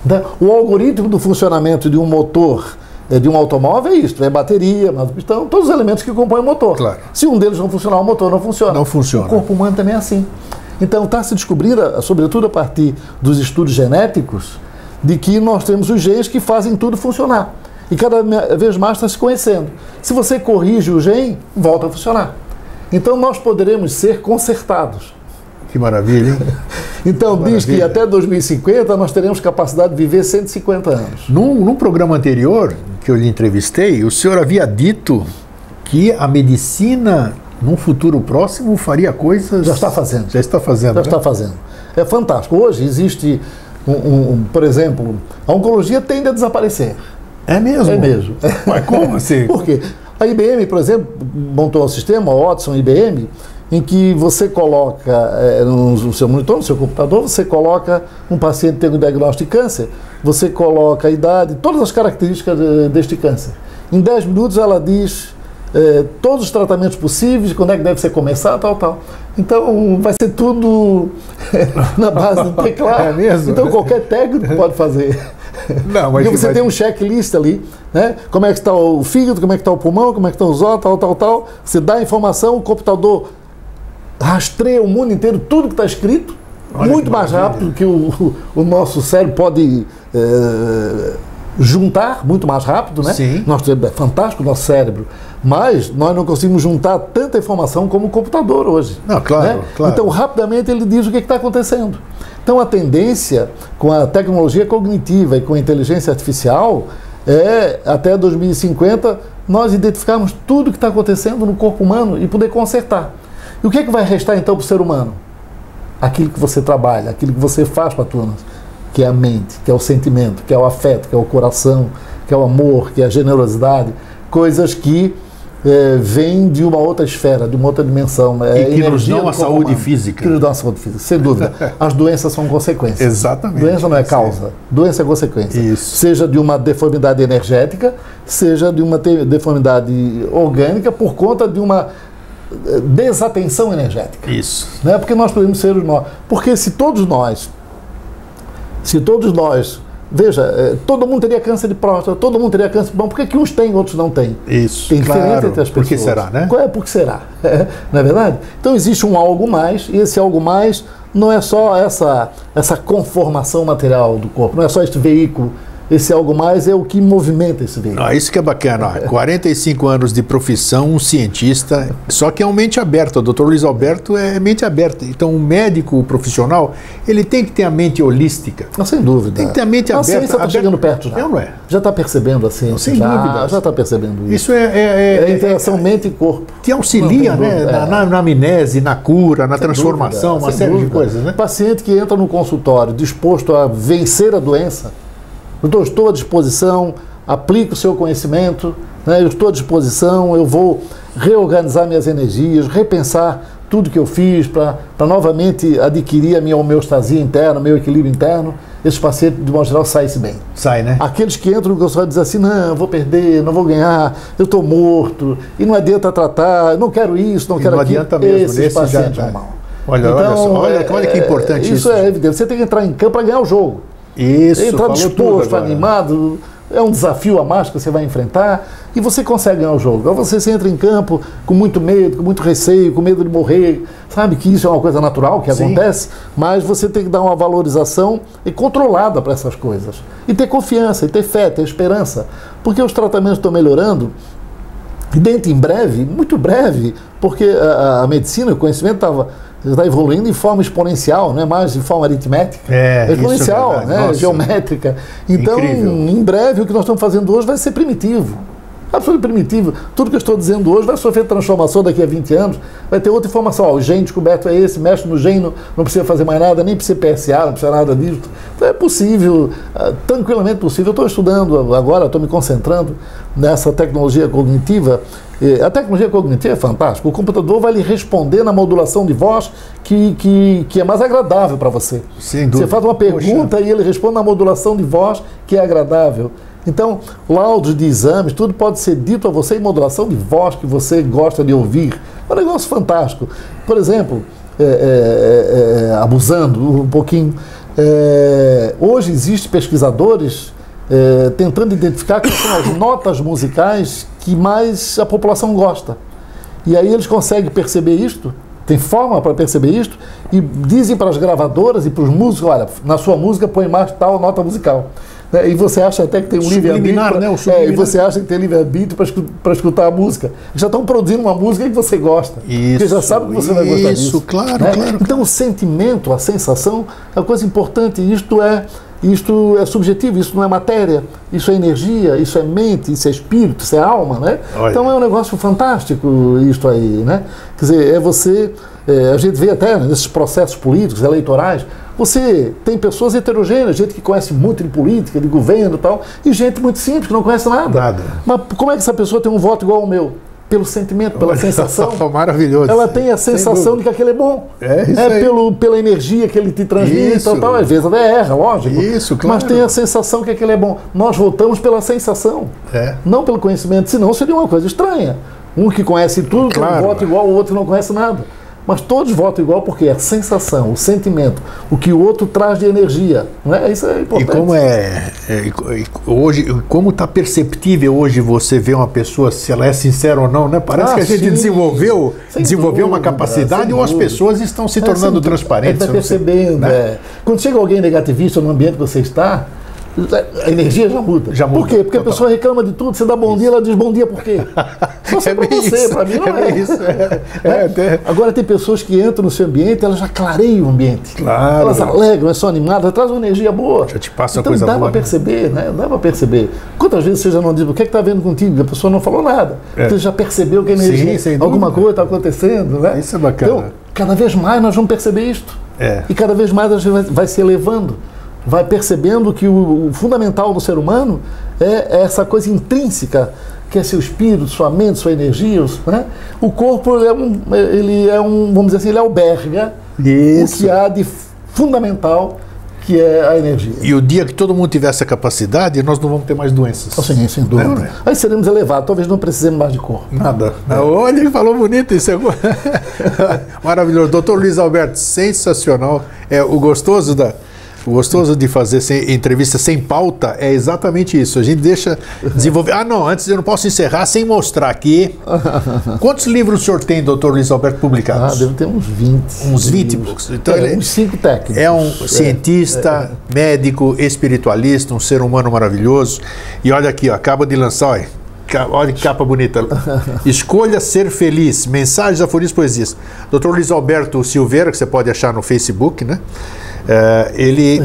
Então, o algoritmo do funcionamento de um motor, de um automóvel é isso, é bateria, pistão, todos os elementos que compõem o motor. Claro. Se um deles não funcionar, o motor não funciona. Não funciona. O corpo humano também é assim. Então está se descobrindo, sobretudo a partir dos estudos genéticos, de que nós temos os genes que fazem tudo funcionar. E cada vez mais está se conhecendo. Se você corrige o gene, volta a funcionar. Então nós poderemos ser consertados. Que maravilha, hein? Então diz que até 2050 nós teremos capacidade de viver 150 anos. Num programa anterior que eu lhe entrevistei, o senhor havia dito que a medicina, num futuro próximo, faria coisas... Já está fazendo. Já está fazendo, Já está fazendo. É fantástico. Hoje existe, por exemplo, a oncologia tende a desaparecer. É mesmo? É mesmo. Mas como assim? Por quê? A IBM, por exemplo, montou um sistema, o Watson IBM, em que você coloca no seu monitor, no seu computador, você coloca um paciente tendo diagnóstico de câncer, você coloca a idade, todas as características deste câncer. Em 10 minutos ela diz todos os tratamentos possíveis, quando é que deve ser começar, tal. Então vai ser tudo na base do teclado. É mesmo? Então qualquer técnico pode fazer. Não, mas porque você tem um checklist ali, né? Como é que está o fígado, como é que está o pulmão, como é que estão os olhos, tal. Você dá a informação, o computador rastreia o mundo inteiro, tudo que está escrito, muito mais rápido que o nosso cérebro pode juntar, muito mais rápido, né? Sim. É fantástico o nosso cérebro, mas nós não conseguimos juntar tanta informação como o computador hoje. Não, claro, né? claro. Então, rapidamente ele diz o que está acontecendo. Então, a tendência com a tecnologia cognitiva e com a inteligência artificial é, até 2050, nós identificarmos tudo que está acontecendo no corpo humano e poder consertar. E o que é que vai restar, então, para o ser humano? Aquilo que você trabalha, aquilo que você faz para a tua, que é a mente, que é o sentimento, que é o afeto, que é o coração, que é o amor, que é a generosidade, coisas que vêm de uma outra esfera, de uma outra dimensão. E que nos dão a saúde física. Que nos dão a saúde física, sem dúvida. As doenças são consequências. Exatamente. Doença não é causa, doença é consequência. Isso. Seja de uma deformidade energética, seja de uma deformidade orgânica por conta de uma desatenção energética. Isso. Né? Porque nós podemos ser nós. Porque se todos nós, veja, todo mundo teria câncer de próstata, todo mundo teria câncer de pulmão, por que uns têm e outros não têm? Isso, tem diferença claro. entre as pessoas. Por que será, né? Por que será? Não é verdade? Então existe um algo mais, e esse algo mais não é só essa conformação material do corpo, não é só este veículo. Esse algo mais é o que movimenta esse veículo. Isso que é bacana. 45 anos de profissão, um cientista, só que é uma mente aberta. O Dr. Luiz Alberto é mente aberta. Então, o médico profissional, ele tem que ter a mente holística. Não, sem dúvida. Tem que ter a mente aberta. A ciência está chegando perto já. Não é? Já está percebendo a ciência. Sem dúvida. Já está percebendo isso. Isso é interação mente e corpo. Que auxilia, né? Na amnese, na cura, na transformação, uma série de coisas, né? Paciente que entra no consultório disposto a vencer a doença, eu estou à disposição, aplico o seu conhecimento, né? Eu estou à disposição, eu vou reorganizar minhas energias, repensar tudo que eu fiz para novamente adquirir a minha homeostasia interna, meu equilíbrio interno. Esses pacientes, de modo geral, saem-se bem. Sai, né? Aqueles que entram no consultório dizem assim, não, eu vou perder, não vou ganhar, eu estou morto, e não adianta tratar, eu não quero isso, não quero aquilo. Não adianta mesmo, esses pacientes vão mal. Olha que importante isso. Isso é evidente, você tem que entrar em campo para ganhar o jogo. Isso, entrar disposto, animado, é um desafio a mais que você vai enfrentar e você consegue ganhar o jogo. Agora você entra em campo com muito medo, com muito receio, com medo de morrer, sabe que isso é uma coisa natural que acontece, mas você tem que dar uma valorização e controlada para essas coisas. E ter confiança, e ter fé, ter esperança, porque os tratamentos estão melhorando e dentro em breve, muito breve, porque a medicina, o conhecimento está evoluindo em forma exponencial, não é mais em forma aritmética. Exponencial, isso é verdade. Geométrica. Então, incrível. Em breve, o que nós estamos fazendo hoje vai ser primitivo. Absolutamente primitivo. Tudo que eu estou dizendo hoje vai sofrer transformação daqui a 20 anos, vai ter outra informação. O gene descoberto é esse, mexe no gene, não precisa fazer mais nada, nem precisa PSA, não precisa nada disso. Então é possível, tranquilamente possível. Eu estou estudando agora, estou me concentrando nessa tecnologia cognitiva. A tecnologia cognitiva é fantástica. O computador vai lhe responder na modulação de voz que é mais agradável para você. Sem dúvida. Você faz uma pergunta e ele responde na modulação de voz que é agradável. Então, laudos de exames, tudo pode ser dito a você em modulação de voz que você gosta de ouvir. É um negócio fantástico. Por exemplo, abusando um pouquinho, Hoje existem pesquisadores tentando identificar quais são as notas musicais que mais a população gosta. E aí eles conseguem perceber isto, tem forma para perceber isto, e dizem para as gravadoras e para os músicos, olha, na sua música põe mais tal nota musical. E você acha até que tem um livre-arbítrio, né? E você acha que tem livre-arbítrio para escutar a música. Já estão produzindo uma música que você gosta, porque já sabe que você vai gostar disso. Isso, claro, né? claro. Então o sentimento, a sensação é uma coisa importante. Isto é subjetivo, isso não é matéria, isso é energia, isso é mente, isso é espírito, isso é alma, né? Olha. Então é um negócio fantástico isto aí, né? Quer dizer, a gente vê até nesses processos políticos, eleitorais, você tem pessoas heterogêneas, gente que conhece muito de política, de governo e tal, e gente muito simples, que não conhece nada. Mas como é que essa pessoa tem um voto igual ao meu? Pelo sentimento, pela sensação. Maravilhoso. Ela tem a sensação de que aquele é bom. Pela energia que ele te transmite e tal. Às vezes até erra, lógico. Isso, claro. Mas tem a sensação que aquele é bom. Nós votamos pela sensação, não pelo conhecimento, senão seria uma coisa estranha. Um que conhece tudo, claro, vota igual, o outro não conhece nada. Mas todos votam igual porque é a sensação, o sentimento, o que o outro traz de energia. Não é? Isso é importante. E como hoje, como está perceptível hoje você ver uma pessoa, se ela é sincera ou não, né? Parece que a gente desenvolveu uma capacidade ou as pessoas estão se tornando transparentes. Está percebendo. Né? Quando chega alguém negativista no ambiente que você está, a energia já muda. Por quê? Porque a pessoa reclama de tudo, você dá bom dia, ela diz bom dia por quê? Só para você, para mim não é. Isso. Agora tem pessoas que entram no seu ambiente, elas já clareiam o ambiente. Claro. Elas alegram, são animadas, trazem uma energia boa. Já te passa então, coisa boa. Então dá para perceber, né? Dá para perceber. Quantas vezes você já não diz, o que está vendo contigo? A pessoa não falou nada. Você já percebeu que a energia, alguma coisa está acontecendo, né? Isso é bacana. Então, cada vez mais nós vamos perceber isto. E cada vez mais a gente vai se elevando. Vai percebendo que o fundamental do ser humano é essa coisa intrínseca, que é seu espírito, sua mente, sua energia. Né? O corpo, vamos dizer assim, ele alberga o que há de fundamental, que é a energia. E o dia que todo mundo tiver essa capacidade, nós não vamos ter mais doenças. Sim, sem dúvida. Aí seremos elevados, talvez não precisemos mais de corpo. Nada. Olha, ele falou bonito isso. Maravilhoso. Doutor Luiz Alberto, sensacional. O gostoso de fazer entrevista sem pauta é exatamente isso. A gente deixa desenvolver. Antes eu não posso encerrar sem mostrar aqui. Quantos livros o senhor tem, doutor Luiz Alberto, publicados? Deve ter uns 20. Uns 20 e poucos. Então, uns 5 técnicos. É um cientista, médico, espiritualista, um ser humano maravilhoso. E olha aqui, acaba de lançar, olha que capa bonita. Escolha ser feliz. Mensagens, aforismos, poesias. Dr. Luiz Alberto Silveira, que você pode achar no Facebook, né? Ele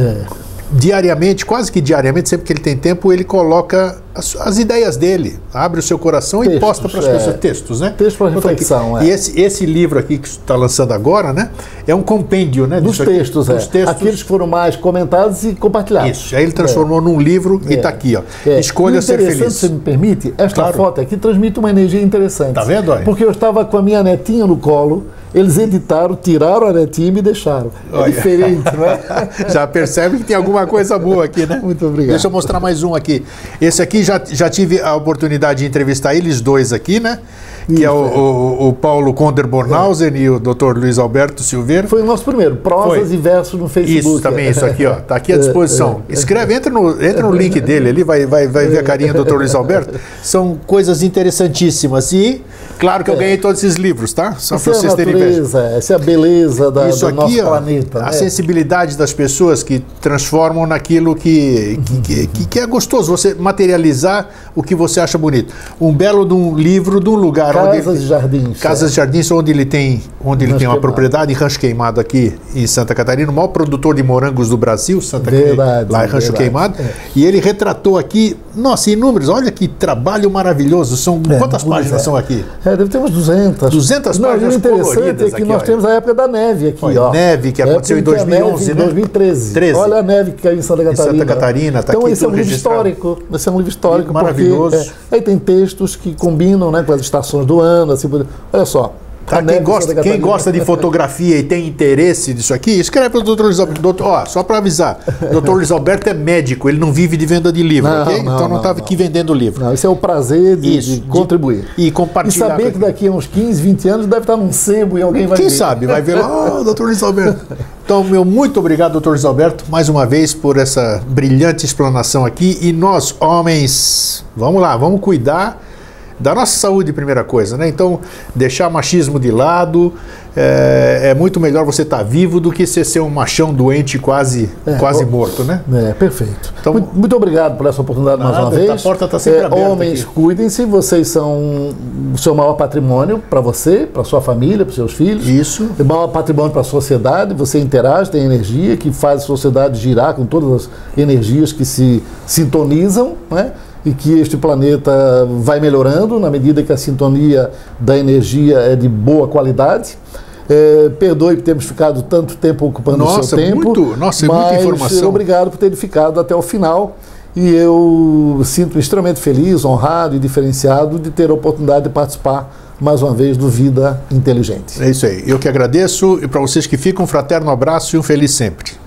diariamente, quase que diariamente, sempre que ele tem tempo, ele coloca as ideias dele, abre o seu coração e posta para as pessoas textos, né? Texto para reflexão. E esse livro aqui que está lançando agora, né? É um compêndio, né? Dos textos, aqueles que foram mais comentados e compartilhados. Isso, aí ele transformou num livro e está aqui, ó. Escolha ser feliz. Se me permite, esta foto aqui transmite uma energia interessante. Tá vendo, olha? Porque eu estava com a minha netinha no colo, eles editaram, tiraram a netinha e me deixaram. É diferente, não é? Já percebe que tem alguma coisa boa aqui, né? Muito obrigado. Deixa eu mostrar mais um aqui. Esse aqui já tive a oportunidade de entrevistar eles dois aqui, né? Que é o Paulo Conder Bornhausen e o Dr. Luiz Alberto Silveira. Foi o nosso primeiro, prosas e versos no Facebook. Isso também, isso aqui, ó. Tá aqui à disposição. Escreve, entra no link dele ali, vai ver a carinha do Dr. Luiz Alberto. São coisas interessantíssimas. E, claro que eu ganhei todos esses livros, tá? Só para vocês terem ideia. Essa é a beleza do nosso planeta. A sensibilidade das pessoas que transformam naquilo que é gostoso. Você materializar o que você acha bonito. Um belo de um livro de um lugar. Casas e Jardins. Casas e Jardins, onde ele tem uma propriedade em Rancho Queimado aqui em Santa Catarina, o maior produtor de morangos do Brasil, lá em Rancho Queimado. E ele retratou aqui, nossa, inúmeros, olha que trabalho maravilhoso. Quantas páginas são aqui? Deve ter umas 200. 200 páginas interessante é que nós temos a época da neve aqui, ó. Neve, que aconteceu em 2011, né? 2013. Olha a neve que caiu em Santa Catarina. Santa Catarina, tá então aqui esse é um livro histórico. Esse é um livro histórico. Maravilhoso. Aí tem textos que combinam, né, com as estações do ano, assim, olha só. Tá, quem gosta de fotografia e tem interesse disso aqui, escreve para o Dr. Luiz Alberto. Só para avisar, o Dr. Luiz Alberto é médico, ele não vive de venda de livro, ok? Então não estava aqui vendendo livro. Não, isso é o prazer de contribuir. E compartilhar. E saber que daqui a uns 15, 20 anos deve estar num sebo e alguém vai ver. Quem sabe, vai ver lá, Dr. Luiz Alberto. Então, meu muito obrigado, doutor José Alberto, mais uma vez por essa brilhante explanação aqui. E nós, homens, vamos lá, vamos cuidar da nossa saúde, primeira coisa, né? Então, deixar machismo de lado, é muito melhor você estar vivo do que você ser um machão doente quase morto, né? Perfeito. Então, muito obrigado por essa oportunidade mais uma vez. A porta está sempre aberta. Homens, cuidem-se, vocês são o seu maior patrimônio para você, para sua família, para seus filhos. Isso. O maior patrimônio para a sociedade, você interage, tem energia que faz a sociedade girar com todas as energias que se sintonizam, né? E que este planeta vai melhorando na medida que a sintonia da energia é de boa qualidade. Perdoe por termos ficado tanto tempo ocupando o seu tempo. Muita informação. Obrigado por ter ficado até o final. E eu sinto extremamente feliz, honrado e diferenciado de ter a oportunidade de participar mais uma vez do Vida Inteligente. É isso aí. Eu que agradeço. E para vocês que ficam, um fraterno abraço e um feliz sempre.